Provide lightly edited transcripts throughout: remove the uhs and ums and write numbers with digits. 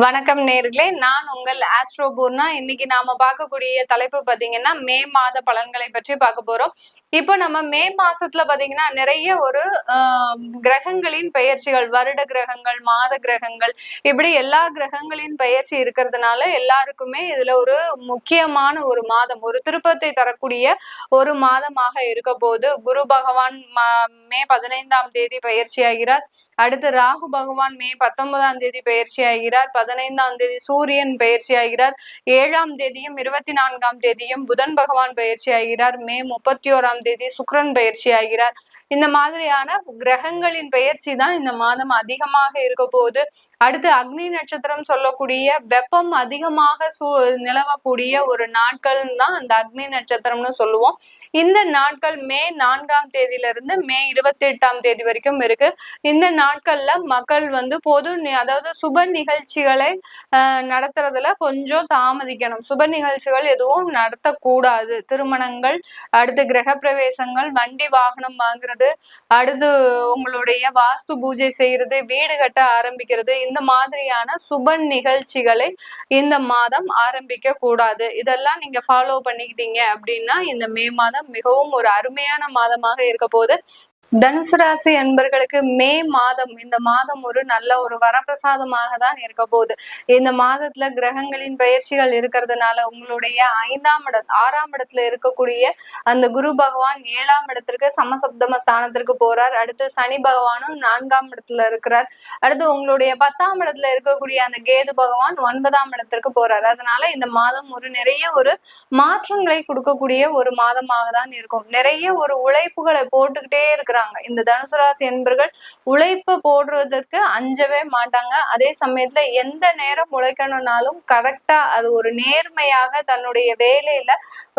வணக்கம் நேர்களே, நான் உங்கள் ஆஸ்ட்ரோ பூர்ணா. இன்னைக்கு நாம பார்க்கக்கூடிய தலைப்பு பாத்தீங்கன்னா மே மாத பலன்களை பற்றி பார்க்க போறோம். இப்போ நம்ம மே மாசத்துல பாத்தீங்கன்னா நிறைய ஒரு கிரகங்களின் பெயர்ச்சிகள், வருட கிரகங்கள், மாத கிரகங்கள், இப்படி எல்லா கிரகங்களின் பெயர்ச்சி இருக்கிறதுனால எல்லாருக்குமே இதுல ஒரு முக்கியமான ஒரு மாதம், ஒரு திருப்பத்தை தரக்கூடிய ஒரு மாதமாக இருக்க போது. குரு பகவான் மே 15ஆம் தேதி பயிற்சி ஆகிறார். அடுத்து ராகு பகவான் மே 19ஆம் தேதி பயிற்சி ஆகிறார். 15ஆம் தேதி சூரியன் பயிற்சி ஆகிறார். 7ஆம் தேதியும் 24ஆம் தேதியும் புதன் பகவான் பயிற்சி ஆகிறார். மே 31ஆம் தேதி சுக்கிரன் பயிற்சி ஆகிறார். இந்த மாதிரியான கிரகங்களின் பெயர்ச்சி தான் இந்த மாதம் அதிகமாக இருக்க போகுது. அடுத்து அக்னி நட்சத்திரம் சொல்லக்கூடிய வெப்பம் அதிகமாக நிலவக்கூடிய ஒரு நாட்கள் தான் அந்த அக்னி நட்சத்திரம்னு சொல்லுவோம். இந்த நாட்கள் மே 4ஆம் தேதியிலிருந்து மே 28ஆம் தேதி வரைக்கும் இருக்கு. இந்த நாட்கள்ல மக்கள் பொது அதாவது சுப நிகழ்ச்சிகளை நடத்துறதுல கொஞ்சம் தாமதிக்கணும். சுப நிகழ்ச்சிகள் எதுவும் நடத்தக்கூடாது. திருமணங்கள், அடுத்து கிரக பிரவேசங்கள், வண்டி வாகனம் வாங்குறது, அடுத்து உங்களுடைய வாஸ்து பூஜை செய்யறது, வீடு கட்ட ஆரம்பிக்கிறது, இந்த மாதிரியான சுப நிகழ்ச்சிகளை இந்த மாதம் ஆரம்பிக்க கூடாது. இதெல்லாம் நீங்க ஃபாலோ பண்ணிக்கிட்டீங்க அப்படின்னா இந்த மே மாதம் மிகவும் ஒரு அருமையான மாதமாக இருக்க போது. தனுசு ராசி அன்பர்களுக்கு மே மாதம், இந்த மாதம் ஒரு நல்ல ஒரு வரப்பிரசாதமாக தான் இருக்க போகுது. இந்த மாதத்துல கிரகங்களின் பயிற்சிகள் இருக்கிறதுனால உங்களுடைய 6ஆம் இடத்துல இருக்கக்கூடிய அந்த குரு பகவான் 7ஆம் இடத்திற்கு சமசப்தம ஸ்தானத்திற்கு போறார். அடுத்து சனி பகவானும் 4ஆம் இடத்துல இருக்கிறார். அடுத்து உங்களுடைய 10ஆம் இடத்துல இருக்கக்கூடிய அந்த கேது பகவான் 9ஆம் இடத்திற்கு போறார். அதனால இந்த மாதம் நிறைய ஒரு மாற்றங்களை கொடுக்கக்கூடிய ஒரு மாதமாக தான் இருக்கும். நிறைய ஒரு உழைப்புகளை போட்டுக்கிட்டே இருக்கிறாங்க. இந்த தனுசு ராசி என்பர்கள் உழைப்பு போடுறதுக்கு அஞ்சவே மாட்டாங்க. அதே சமயத்துல எந்த நேரம் உழைக்கணும்னாலும் கரெக்டா அது ஒரு நேர்மையாக தன்னுடைய வேலையில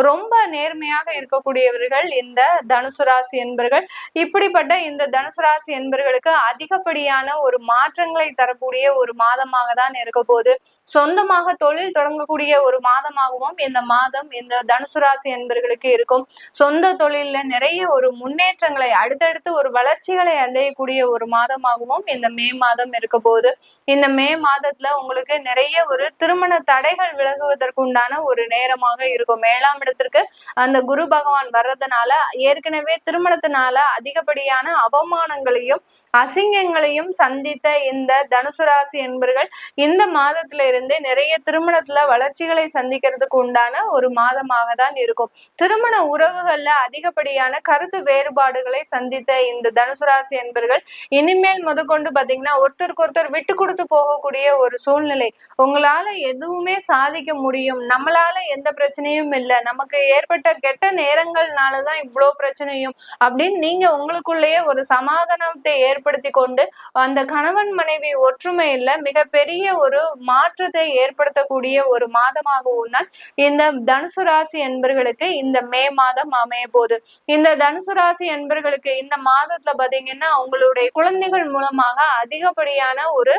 ரொம்ப நேர்மையாக இருக்கக்கூடியவர்கள் இந்த தனுசு ராசி என்பர்கள். இப்படிப்பட்ட இந்த தனுசு ராசி என்பர்களுக்கு அதிகப்படியான ஒரு மாற்றங்களை தரக்கூடிய ஒரு மாதமாக தான் இருக்க போது. சொந்தமாக தொழில் தொடங்கக்கூடிய ஒரு மாதமாகவும் இந்த மாதம் இந்த தனுசு ராசி என்பர்களுக்கு இருக்கும். சொந்த தொழில்ல நிறைய ஒரு முன்னேற்றங்களை, அடுத்தடுத்து ஒரு வளர்ச்சிகளை அடையக்கூடிய ஒரு மாதமாகவும் இந்த மே மாதம் இருக்க போது. இந்த மே மாதத்துல உங்களுக்கு நிறைய ஒரு திருமண தடைகள் விலகுவதற்கு உண்டான ஒரு நேரமாக இருக்கும். 7ஆம் இடத்திற்கு அந்த குரு பகவான் வர்றதுனால ஏற்கனவே திருமணத்தினால அதிகப்படியான அவமானங்களையும் அசிங்கங்களையும் சந்தித்த இந்த தனுசு ராசி என்பர்கள் இந்த மாதத்துல இருந்து நிறைய திருமணத்துல வளர்ச்சிகளை சந்திக்கிறதுக்கு உண்டான ஒரு மாதமாக தான் இருக்கும். திருமண உறவுகள்ல அதிகப்படியான கருத்து வேறுபாடுகளை சந்தித்த இந்த தனுசு ராசி என்பர்கள் இனிமேல் முதற்கொண்டு பாத்தீங்கன்னா ஒருத்தருக்கு ஒருத்தர் விட்டு கொடுத்து போகக்கூடிய ஒரு சூழ்நிலை. உங்களால எதுவுமே சாதிக்க முடியும், நம்மளால எந்த பிரச்சனையும் இல்லை, நமக்கு ஏற்பட்ட கெட்ட நேரங்கள்னாலதான் இவ்வளவு பிரச்சனையும் அப்படின்னு நீங்க உங்களுக்குள்ளேயே ஒரு சமாதானத்தை ஏற்படுத்தி கொண்டு அந்த கணவன் மனைவி ஒற்றுமையில மிகப்பெரிய ஒரு மாற்றத்தை ஏற்படுத்தக்கூடிய ஒரு மாதமாகவும் தான் இந்த தனுசு ராசி என்பர்களுக்கு இந்த மே மாதம் அமைய போகுது. இந்த தனுசு ராசி என்பர்களுக்கு இந்த மாதத்துல பாத்தீங்கன்னா உங்களுடைய குழந்தைகள் மூலமாக அதிகப்படியான ஒரு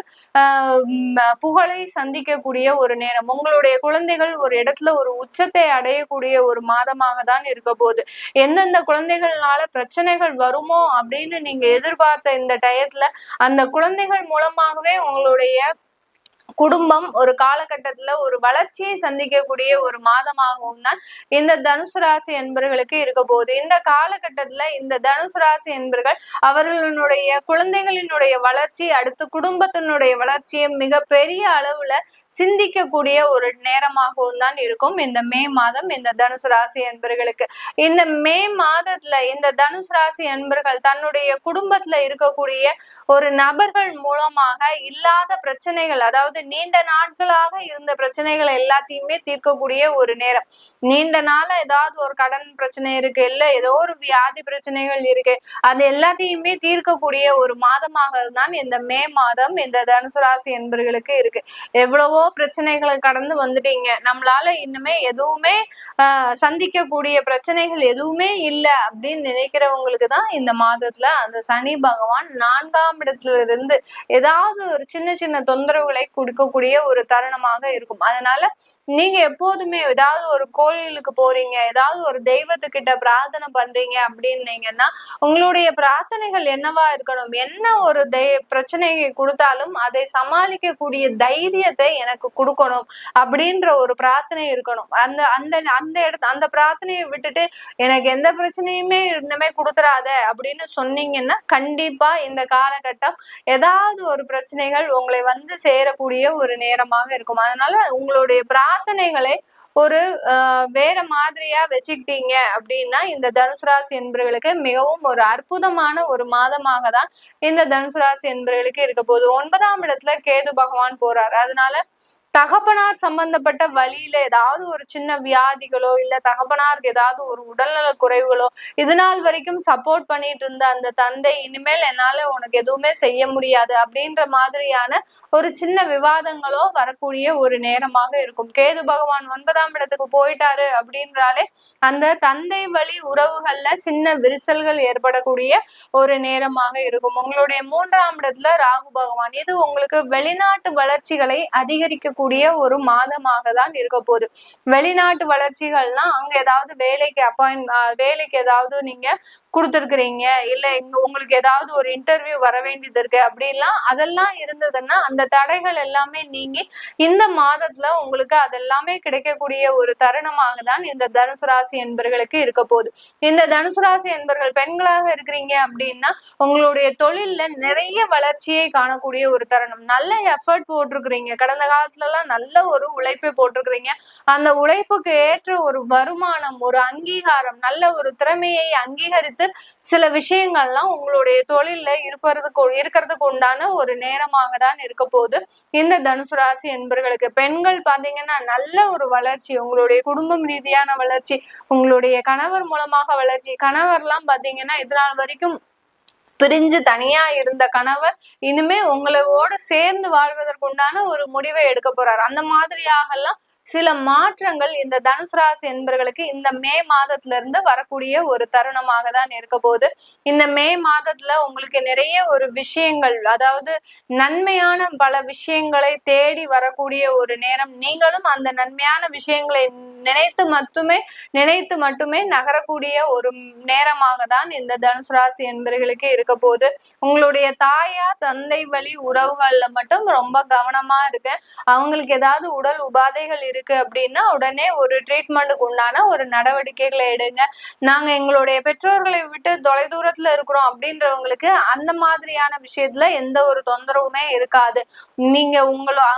புகழை சந்திக்கக்கூடிய ஒரு நேரம். உங்களுடைய குழந்தைகள் ஒரு இடத்துல ஒரு உச்சத்தை அடையக்கூடிய ஒரு மாதமாக தான் இருக்க போகுது. எந்தெந்த குழந்தைகள்னால பிரச்சனைகள் வருமோ அப்படின்னு நீங்க எதிர்பார்த்த இந்த டயத்துல அந்த குழந்தைகள் மூலமாகவே உங்களுடைய குடும்பம் ஒரு காலகட்டத்துல ஒரு வளர்ச்சியை சந்திக்கக்கூடிய ஒரு மாதமாகவும் தான் இந்த தனுசு ராசி என்பர்களுக்கு இருக்க போகுது. இந்த காலகட்டத்துல இந்த தனுசு ராசி என்பர்கள் அவர்களுடைய குழந்தைகளினுடைய வளர்ச்சி, அடுத்து குடும்பத்தினுடைய வளர்ச்சியை மிக பெரிய அளவுல சிந்திக்கக்கூடிய ஒரு நேரமாகவும் தான் இருக்கும் இந்த மே மாதம் இந்த தனுசு ராசி என்பர்களுக்கு. இந்த மே மாதத்துல இந்த தனுசு ராசி என்பர்கள் தன்னுடைய குடும்பத்துல இருக்கக்கூடிய ஒரு நபர்கள் மூலமாக இல்லாத பிரச்சனைகள், அதாவது நீண்ட நாட்களாக இருந்த பிரச்சனைகள் எல்லாத்தையுமே தீர்க்கக்கூடிய ஒரு நேரம். நீண்ட நாள ஏதாவது ஒரு கடன் பிரச்சனை இருக்கு, இல்ல ஏதோ ஒரு வியாதி பிரச்சனைகள் இருக்கு, அது எல்லாத்தையுமே தீர்க்கக்கூடிய ஒரு மாதமாக தான் இந்த மே மாதம் இந்த தனுசு ராசி என்பர்களுக்கு இருக்கு. எவ்வளவோ பிரச்சனைகளை கடந்து வந்துட்டீங்க, நம்மளால இன்னுமே எதுவுமே சந்திக்கக்கூடிய பிரச்சனைகள் எதுவுமே இல்லை அப்படின்னு நினைக்கிறவங்களுக்கு தான் இந்த மாதத்துல அந்த சனி பகவான் 4ஆம் இடத்துல இருந்து ஏதாவது ஒரு சின்ன சின்ன தொந்தரவுகளை கொடுக்கக்கூடிய ஒரு தருணமாக இருக்கும். அதனால நீங்க எப்போதுமே ஏதாவது ஒரு கோயிலுக்கு போறீங்க, ஏதாவது ஒரு தெய்வத்துக்கிட்ட பிரார்த்தனை பண்றீங்க அப்படின்னீங்கன்னா உங்களுடைய பிரார்த்தனைகள் என்னவா இருக்கணும், என்ன ஒரு பிரச்சனையை கொடுத்தாலும் அதை சமாளிக்கக்கூடிய தைரியத்தை எனக்கு கொடுக்கணும் அப்படின்ற ஒரு பிரார்த்தனை இருக்கணும். அந்த அந்த அந்த இடத்து அந்த பிரார்த்தனையை விட்டுட்டு எனக்கு எந்த பிரச்சனையுமே இனிமே கொடுத்துறாத அப்படின்னு சொன்னீங்கன்னா கண்டிப்பா இந்த காலகட்டம் ஏதாவது ஒரு பிரச்சனைகள் உங்களை வந்து சேரக்கூடிய ஒரு நேரமாக இருக்கும். அதனால உங்களுடைய பிரார்த்தனைகளை ஒரு வேற மாதிரியா வச்சுக்கிட்டீங்க அப்படின்னா இந்த தனுசு ராசி என்பவர்களுக்கு மிகவும் ஒரு அற்புதமான ஒரு மாதமாக தான் இந்த தனுசு ராசி என்பவர்களுக்கு இருக்க போகுது. 9ஆம் இடத்துல கேது பகவான் போறாரு. அதனால தகப்பனார் சம்பந்தப்பட்ட வழியில ஏதாவது ஒரு சின்ன வியாதிகளோ இல்ல தகப்பனாருக்கு ஏதாவது ஒரு உடல்நல குறைவுகளோ இது நாள் வரைக்கும் சப்போர்ட் பண்ணிட்டு இருந்த அந்த தந்தை இனிமேல் என்னால உனக்கு எதுவுமே செய்ய முடியாது அப்படின்ற மாதிரியான ஒரு சின்ன விவாதங்களோ வரக்கூடிய ஒரு நேரமாக இருக்கும். கேது பகவான் 9ஆம் இடத்துக்கு போயிட்டாரு அப்படின்றாலே அந்த தந்தை வழி உறவுகள்ல சின்ன விரிசல்கள் ஏற்படக்கூடிய ஒரு நேரமாக இருக்கும். உங்களுடைய 3ஆம் இடத்துல ராகு பகவான், இது உங்களுக்கு வெளிநாட்டு வளர்ச்சிகளை அதிகரிக்க ஒரு மாதமாக தான் இருக்க போகுது. வெளிநாட்டு வளர்ச்சிகள்னா அங்க ஏதாவது வேலைக்கு ஏதாவது நீங்க கொடுத்துருக்கிறீங்க, இல்ல உங்களுக்கு ஏதாவது ஒரு இன்டர்வியூ வர வேண்டியது இருக்கு அப்படிலாம் அதெல்லாம் இருந்ததுன்னா அந்த தடைகள் எல்லாமே நீங்கி இந்த மாதத்துல உங்களுக்கு அதெல்லாமே கிடைக்கக்கூடிய ஒரு தருணமாக தான் இந்த தனுசு ராசி என்பர்களுக்கு இருக்க போகுது. இந்த தனுசு ராசி என்பர்கள் பெண்களாக இருக்கிறீங்க அப்படின்னா உங்களுடைய தொழில்ல நிறைய வளர்ச்சியை காணக்கூடிய ஒரு தருணம். நல்ல எஃபர்ட் போட்டிருக்கிறீங்க, கடந்த காலத்துல நல்ல ஒரு உழைப்பை போட்டிருக்கிறீங்க, அந்த உழைப்புக்கு ஏற்ற ஒரு வருமானம், ஒரு அங்கீகாரம், நல்ல ஒரு திறமையை அங்கீகரித்து சில விஷயங்கள்லாம் உங்களுடைய தொழில்ல இருக்கிறதுக்கு உண்டான ஒரு நேரமாக தான் இருக்க போகுது இந்த தனுசு ராசி என்பர்களுக்கு. பெண்கள் பாத்தீங்கன்னா நல்ல ஒரு வளர்ச்சி, உங்களுடைய குடும்பம் ரீதியான வளர்ச்சி, உங்களுடைய கணவர் மூலமாக வளர்ச்சி. கணவர்லாம் பாத்தீங்கன்னா இதனால் வரைக்கும் பிரிஞ்சு தனியா இருந்த கணவர் இனிமே உங்களோட சேர்ந்து வாழ்வதற்குண்டான ஒரு முடிவை எடுக்க போறாரு. அந்த மாதிரியாக எல்லாம் சில மாற்றங்கள் இந்த தனுசு ராசி என்பர்களுக்கு இந்த மே மாதத்துல இருந்து வரக்கூடிய ஒரு தருணமாக தான் இருக்க போகுது. இந்த மே மாதத்துல உங்களுக்கு நிறைய ஒரு விஷயங்கள், அதாவது நன்மையான பல விஷயங்களை தேடி வரக்கூடிய ஒரு நேரம். நீங்களும் அந்த நன்மையான விஷயங்களை நினைத்து மட்டுமே நகரக்கூடிய ஒரு நேரமாக தான் இந்த தனுசு ராசி என்பர்களுக்கு இருக்க போகுது. உங்களுடைய தாயா தந்தை வழி உறவுகள்ல மட்டும் ரொம்ப கவனமா இருக்கு. அவங்களுக்கு ஏதாவது உடல் உபாதைகள் இருக்கு அப்படின்னா உடனே ஒரு ட்ரீட்மெண்ட்டுக்கு உண்டான ஒரு நடவடிக்கைகளை எடுங்க. நாங்க எங்களுடைய பெற்றோர்களை விட்டு தொலைதூரத்துல இருக்கிறோம் அப்படின்றவங்களுக்கு அந்த மாதிரியான விஷயத்துல எந்த ஒரு தொந்தரவுமே இருக்காது. நீங்க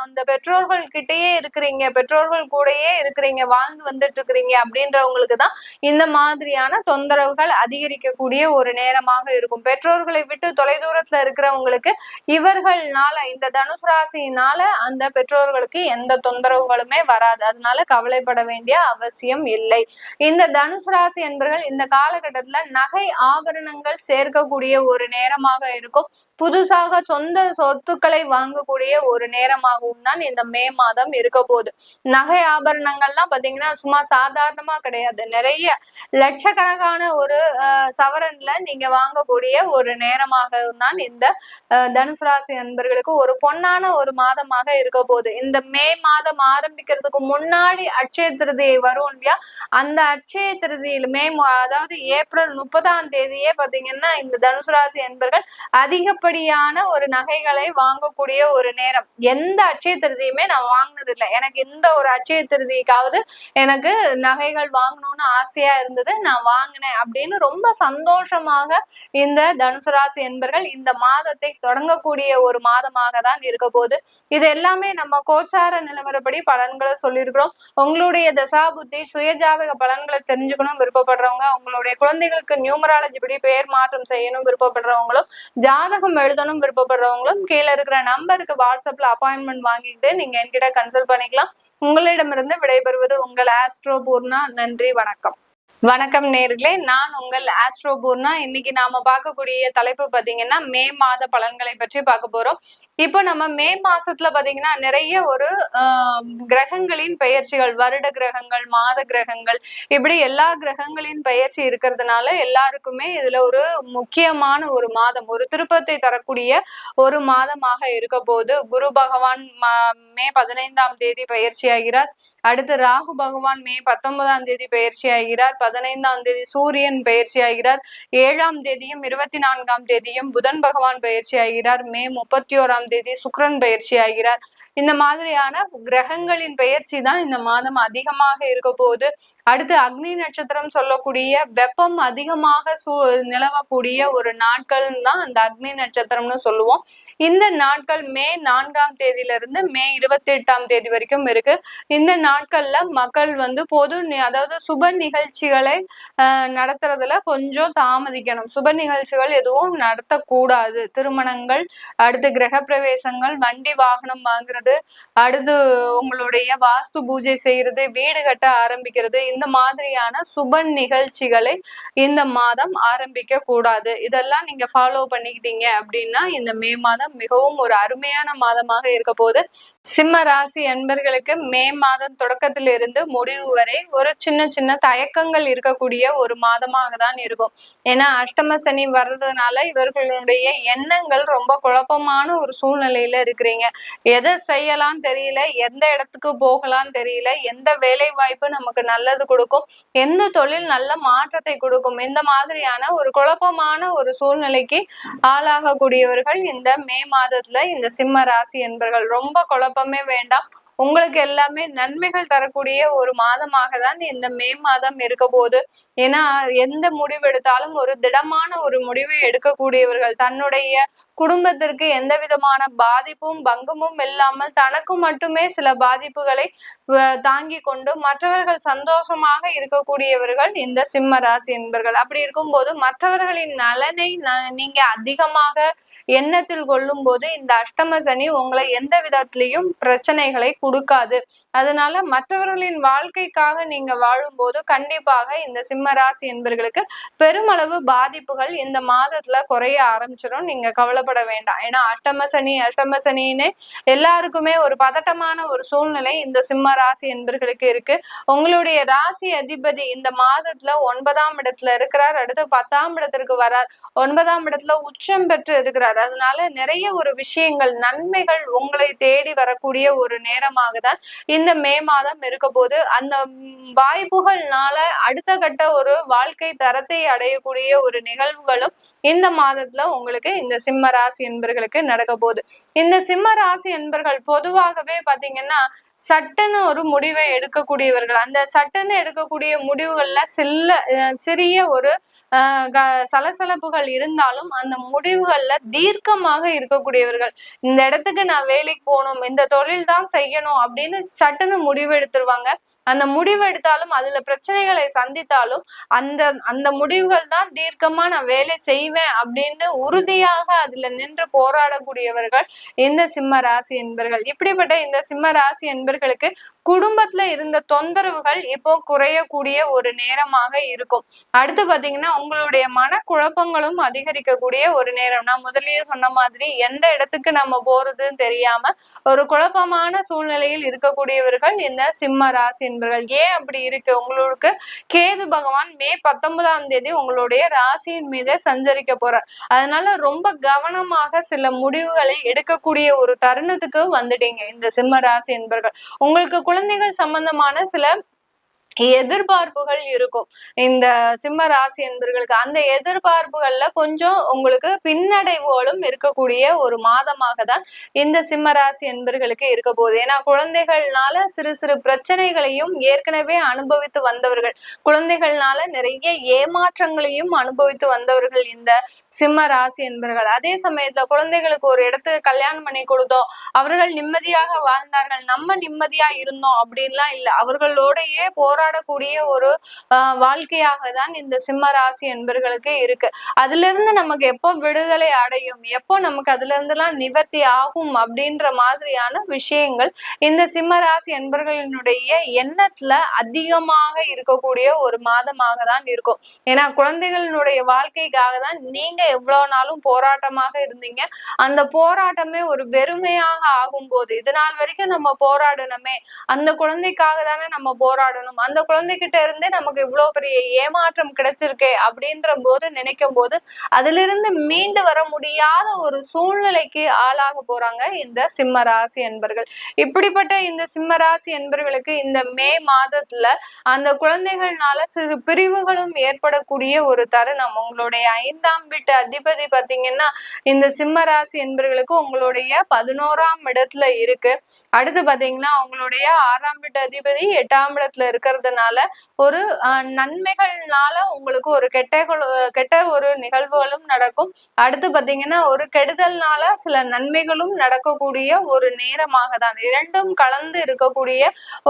அந்த பெற்றோர்கள் கிட்டயே இருக்கிறீங்க, பெற்றோர்கள் கூடயே இருக்கிறீங்க, வாழ்ந்து வந்துட்டு இருக்கிறீங்க அப்படின்றவங்களுக்கு தான் இந்த மாதிரியான தொந்தரவுகள் அதிகரிக்கக்கூடிய ஒரு நேரமாக இருக்கும். பெற்றோர்களை விட்டு தொலைதூரத்துல இருக்கிறவங்களுக்கு இவர்கள்னால, இந்த தனுசு ராசியினால அந்த பெற்றோர்களுக்கு எந்த தொந்தரவுகளுமே வராது. அதனால கவலைப்பட வேண்டிய அவசியம் இல்லை. இந்த தனுசு ராசி என்பவர்கள் இந்த காலகட்டத்துல நகை ஆபரணங்கள் சேர்க்கக்கூடிய ஒரு நேரமாக இருக்கும். புதுசாக சொந்த சொத்துக்களை வாங்கக்கூடிய ஒரு நேரமாகவும் தான் இந்த மே மாதம் இருக்க போகுது. நகை ஆபரணங்கள்லாம் பாத்தீங்கன்னா சும்மா சாதாரணமா கிடையாது, நிறைய லட்சக்கணக்கான ஒரு சவரன்ல நீங்க வாங்கக்கூடிய ஒரு நேரமாக தான் இந்த தனுசு ராசி நண்பர்களுக்கு ஒரு பொன்னான ஒரு மாதமாக இருக்க போகுது. இந்த மே மாதம் ஆரம்பிக்கிறதுக்கு முன்னாடி அட்சய திருதியை வரும் இல்லையா, அந்த அட்சய திருதியிலுமே அதாவது ஏப்ரல் 30ஆம் தேதியே பாத்தீங்கன்னா இந்த தனுசு ராசி என்பர்கள் அதிகப்படியான ஒரு நகைகளை வாங்கக்கூடிய ஒரு நேரம். எந்த அட்சய திருதியுமே நான் வாங்கினது இல்லை. எனக்கு இந்த ஒரு அட்சய திருதிக்காவது எனக்கு நகைகள் வாங்கணும்னு ஆசையா இருந்தது, நான் வாங்கினேன் அப்படின்னு ரொம்ப சந்தோஷமாக இந்த தனுசு ராசி என்பர்கள் இந்த மாதத்தை தொடங்கக்கூடிய ஒரு மாதமாக தான் இருக்க போகுது. இது எல்லாமே நம்ம கோச்சார நிலவரப்படி பலன்களை சொல்லியிருக்கிறோம். உங்களுடைய தசாபுத்தி சுயஜாதக பலன்களை தெரிஞ்சுக்கணும் விருப்பப்படுறவங்க, உங்களுடைய குழந்தைகளுக்கு நியூமராலஜி படி பெயர் மாற்றம் செய்யணும் விருப்பப்படுறவங்களும், ஜாதகம் எழுதணும் விருப்பப்படுறவங்களும் கீழே இருக்கிற நம்பருக்கு வாட்ஸ்அப்ல அப்பாயின்மெண்ட் வாங்கிட்டு நீங்க என்கிட்ட கன்சல்ட் பண்ணிக்கலாம். உங்களிடமிருந்து விடைபெறுவது உங்கள் ஆஸ்ட்ரோ பூர்ணா. நன்றி, வணக்கம். வணக்கம் நேர்களே, நான் உங்கள் ஆஸ்ட்ரோ பூர்ணா. இன்னைக்கு நாம பார்க்கக்கூடிய தலைப்பு பாத்தீங்கன்னா மே மாத பலன்களை பற்றி பார்க்க போறோம். இப்போ நம்ம மே மாசத்துல பாத்தீங்கன்னா நிறைய ஒரு கிரகங்களின் பெயர்ச்சிகள், வருட கிரகங்கள், மாத கிரகங்கள், இப்படி எல்லா கிரகங்களின் பெயர்ச்சி இருக்கிறதுனால எல்லாருக்குமே இதுல ஒரு முக்கியமான ஒரு மாதம், ஒரு திருப்பத்தை தரக்கூடிய ஒரு மாதமாக இருக்க போது. குரு பகவான் மே 15ஆம் தேதி பயிற்சி ஆகிறார். அடுத்து ராகு பகவான் மே 19ஆம் தேதி பயிற்சி ஆகிறார். 15ஆம் தேதி சூரியன் பயிற்சி ஆகிறார். 7ஆம் தேதியும் 24ஆம் தேதியும் புதன் பகவான் பயிற்சி ஆகிறார். மே 31ஆம் தேதி சுக்கிரன் பயிற்சி ஆகிறார். இந்த மாதிரியான கிரகங்களின் பெயர்ச்சி தான் இந்த மாதம் அதிகமாக இருக்க போகுது. அடுத்து அக்னி நட்சத்திரம் சொல்லக்கூடிய வெப்பம் அதிகமாக நிலவக்கூடிய ஒரு நாட்கள் தான் அந்த அக்னி நட்சத்திரம்னு சொல்லுவோம். இந்த நாட்கள் மே 4ஆம் தேதியிலிருந்து மே 28ஆம் தேதி வரைக்கும் இருக்கு. இந்த நாட்கள்ல மக்கள் பொது அதாவது சுப நிகழ்ச்சிகளை நடத்துறதுல கொஞ்சம் தாமதிக்கணும். சுப நிகழ்ச்சிகள் எதுவும் நடத்தக்கூடாது. திருமணங்கள், அடுத்து கிரக பிரவேசங்கள், வண்டி வாகனம் வாங்குறது, அடுத்து உங்களுடைய வாஸ்து பூஜை செய்யறது, வீடு கட்ட ஆரம்பிக்கிறது, இந்த மாதிரியான சுப நிகழ்ச்சிகளை இந்த மாதம் ஆரம்பிக்க கூடாது. இதெல்லாம் நீங்க ஃபாலோ பண்ணிக்கிட்டீங்க அப்படின்னா இந்த மே மாதம் மிகவும் ஒரு அருமையான மாதமாக இருக்க போது. சிம்ம ராசி அன்பர்களுக்கு மே மாதம் தொடக்கத்திலிருந்து முடிவு வரை ஒரு சின்ன சின்ன தயக்கங்கள் இருக்கக்கூடிய ஒரு மாதமாக தான் இருக்கும். ஏன்னா அஷ்டம சனி வர்றதுனால இவர்களுடைய எண்ணங்கள் ரொம்ப குழப்பமான ஒரு சூழ்நிலையில இருக்கிறீங்க. எதை செய்யலாம் தெரியல, எந்த இடத்துக்கு போகலாம் தெரியல, எந்த வேலை வாய்ப்பு நமக்கு நல்லது கொடுக்கும், எந்த தொழில் நல்ல மாற்றத்தை கொடுக்கும், இந்த மாதிரியான ஒரு குழப்பமான ஒரு சூழ்நிலைக்கு ஆளாகக்கூடியவர்கள் இந்த மே மாதத்துல இந்த சிம்ம ராசி என்பர்கள். ரொம்ப குழப்பமே வேண்டாம். உங்களுக்கு எல்லாமே நன்மைகள் தரக்கூடிய ஒரு மாதமாக தான் இந்த மே மாதம் இருக்க போது. ஏன்னா எந்த முடிவு எடுத்தாலும் ஒரு திடமான ஒரு முடிவை எடுக்கக்கூடியவர்கள், தன்னுடைய குடும்பத்திற்கு எந்த விதமான பாதிப்பும் பங்கமும் இல்லாமல் தனக்கு மட்டுமே சில பாதிப்புகளை தாங்கி கொண்டு மற்றவர்கள் சந்தோஷமாக இருக்கக்கூடியவர்கள் இந்த சிம்ம ராசி என்பர்கள். அப்படி இருக்கும்போது மற்றவர்களின் நலனை நீங்க அதிகமாக எண்ணத்தில் கொள்ளும் போது இந்த அஷ்டம சனி உங்களை எந்த விதத்திலையும் பிரச்சனைகளை கொடுக்காது. அதனால மற்றவர்களின் வாழ்க்கைக்காக நீங்க வாழும்போது கண்டிப்பாக இந்த சிம்ம ராசி என்பர்களுக்கு பெருமளவு பாதிப்புகள் இந்த மாதத்துல குறைய ஆரம்பிச்சிடும். நீங்க கவலைப்பட வேண்டாம். ஏன்னா அஷ்டம சனின்னு எல்லாருக்குமே ஒரு பதட்டமான ஒரு சூழ்நிலை இந்த சிம்ம ராசி என்பர்களுக்கு இருக்கு. உங்களுடைய ராசி அதிபதி இந்த மாதத்துல 9ஆம் இடத்துல இருக்கிறார். அடுத்து 10ஆம் இடத்திற்கு வரார். 9ஆம் இடத்துல உச்சம் பெற்று இருக்கிறார். அதனால நிறைய ஒரு விஷயங்கள், நன்மைகள் உங்களை தேடி வரக்கூடிய ஒரு நேரமாக தான் இந்த மே மாதம் இருக்க போது. அந்த வாய்ப்புகள்னால அடுத்த கட்ட ஒரு வாழ்க்கை தரத்தை அடையக்கூடிய ஒரு நிகழ்வுகளும் இந்த மாதத்துல உங்களுக்கு இந்த சிம்ம ராசி என்பர்களுக்கு நடக்க போகுது. இந்த சிம்ம ராசி என்பர்கள் பொதுவாகவே பாத்தீங்கன்னா சட்டுன்னு ஒரு முடிவை எடுக்கக்கூடியவர்கள். அந்த சட்டுன்னு எடுக்கக்கூடிய முடிவுகள்ல சிறிய ஒரு சலசலப்புகள் இருந்தாலும் அந்த முடிவுகள்ல தீர்க்கமாக இருக்கக்கூடியவர்கள். இந்த இடத்துக்கு நான் வேலைக்கு போகணும், இந்த தொழில் தான் செய்யணும் அப்படின்னு சட்டுன்னு முடிவு எடுத்துருவாங்க. அந்த முடிவு எடுத்தாலும் அதுல பிரச்சனைகளை சந்தித்தாலும் அந்த முடிவுகள் தான் தீர்க்கமா நான் வேலை செய்வேன் அப்படின்னு உறுதியாக அதுல நின்று போராடக்கூடியவர்கள் இந்த சிம்ம ராசி என்பர்கள். இப்படிப்பட்ட இந்த சிம்ம ராசி என்பர்களுக்கு குடும்பத்துல இருந்த தொந்தரவுகள் இப்போ குறையக்கூடிய ஒரு நேரமாக இருக்கும். அடுத்து பாத்தீங்கன்னா உங்களுடைய மனக்குழப்பங்களும் அதிகரிக்கக்கூடிய ஒரு நேரம். நான் முதலியே சொன்ன மாதிரி எந்த இடத்துக்கு நம்ம போறதுன்னு தெரியாம ஒரு குழப்பமான சூழ்நிலையில் இருக்கக்கூடியவர்கள் இந்த சிம்ம ராசி என்பர்கள். ஏன் அப்படி இருக்கு? உங்களுக்கு கேது பகவான் மே 19ஆம் தேதி உங்களுடைய ராசியின் மீது சஞ்சரிக்க போறார். அதனால ரொம்ப கவனமாக சில முடிவுகளை எடுக்கக்கூடிய ஒரு தருணத்துக்கு வந்துட்டீங்க இந்த சிம்ம ராசி என்பர்கள். உங்களுக்கு குழந்தைகள் சம்பந்தமான சில எதிர்பார்ப்புகள் இருக்கும் இந்த சிம்ம ராசி என்பர்களுக்கு. அந்த எதிர்பார்ப்புகள்ல கொஞ்சம் உங்களுக்கு பின்னடைவுகளும் இருக்கக்கூடிய ஒரு மாதமாக தான் இந்த சிம்ம ராசி என்பர்களுக்கு இருக்க போகுது. ஏன்னா குழந்தைகள்னால சிறு சிறு பிரச்சனைகளையும் ஏற்கனவே அனுபவித்து வந்தவர்கள், குழந்தைகள்னால நிறைய ஏமாற்றங்களையும் அனுபவித்து வந்தவர்கள் இந்த சிம்ம ராசி என்பர்கள். அதே சமயத்துல குழந்தைகளுக்கு ஒரு இடத்துக்கு கல்யாணம் பண்ணி கொடுத்தோம், அவர்கள் நிம்மதியாக வாழ்ந்தார்கள், நம்ம நிம்மதியா இருந்தோம் அப்படின்லாம் இல்லை. அவர்களோடையே போராட போராடக்கூடிய ஒரு வாழ்க்கையாக தான் இந்த சிம்ம ராசி என்பர்களுக்கு இருக்கு. அதுல இருந்து நமக்கு எப்போ விடுதலை அடையும், எப்போ நமக்கு அதுல இருந்தெல்லாம் நிவர்த்தி ஆகும் அப்படின்ற மாதிரியான விஷயங்கள் இந்த சிம்ம ராசி என்பர்களினுடைய எண்ணத்துல அதிகமாக இருக்கக்கூடிய ஒரு மாதமாக தான் இருக்கும். ஏன்னா குழந்தைகளினுடைய வாழ்க்கைக்காக தான் நீங்க எவ்வளவு நாளும் போராட்டமாக இருந்தீங்க. அந்த போராட்டமே ஒரு வெறுமையாக ஆகும் போது, இது நாள் வரைக்கும் நம்ம போராடணுமே, அந்த குழந்தைக்காக தானே நம்ம போராடணும், அந்த குழந்தைகிட்ட இருந்தே நமக்கு இவ்வளவு பெரிய ஏமாற்றம் கிடைச்சிருக்கே அப்படின்ற போது நினைக்கும் போது அதுல இருந்து மீண்டு வர முடியாத ஒரு சூழ்நிலைக்கு ஆளாக போறாங்க இந்த சிம்ம ராசி என்பர்கள். இப்படிப்பட்ட இந்த சிம்ம ராசி என்பர்களுக்கு இந்த மே மாதத்துல அந்த குழந்தைகள்னால சிறு பிரிவுகளும் ஏற்படக்கூடிய ஒரு தருணம். உங்களுடைய 5ஆம் வீட்டு அதிபதி பாத்தீங்கன்னா இந்த சிம்ம ராசி என்பர்களுக்கு உங்களுடைய 11ஆம் இடத்துல இருக்கு. அடுத்து பாத்தீங்கன்னா உங்களுடைய 6ஆம் வீட்டு அதிபதி 8ஆம் இடத்துல இருக்கிறதுனால ஒரு நன்மைகள்னால உங்களுக்கு ஒரு கெட்ட ஒரு நிகழ்வுகளும் நடக்கும். அடுத்து பாத்தீங்கன்னா ஒரு கெடுதல்னால சில நன்மைகளும் நடக்கக்கூடிய ஒரு நேரமாக தான், இரண்டும் கலந்து இருக்கக்கூடிய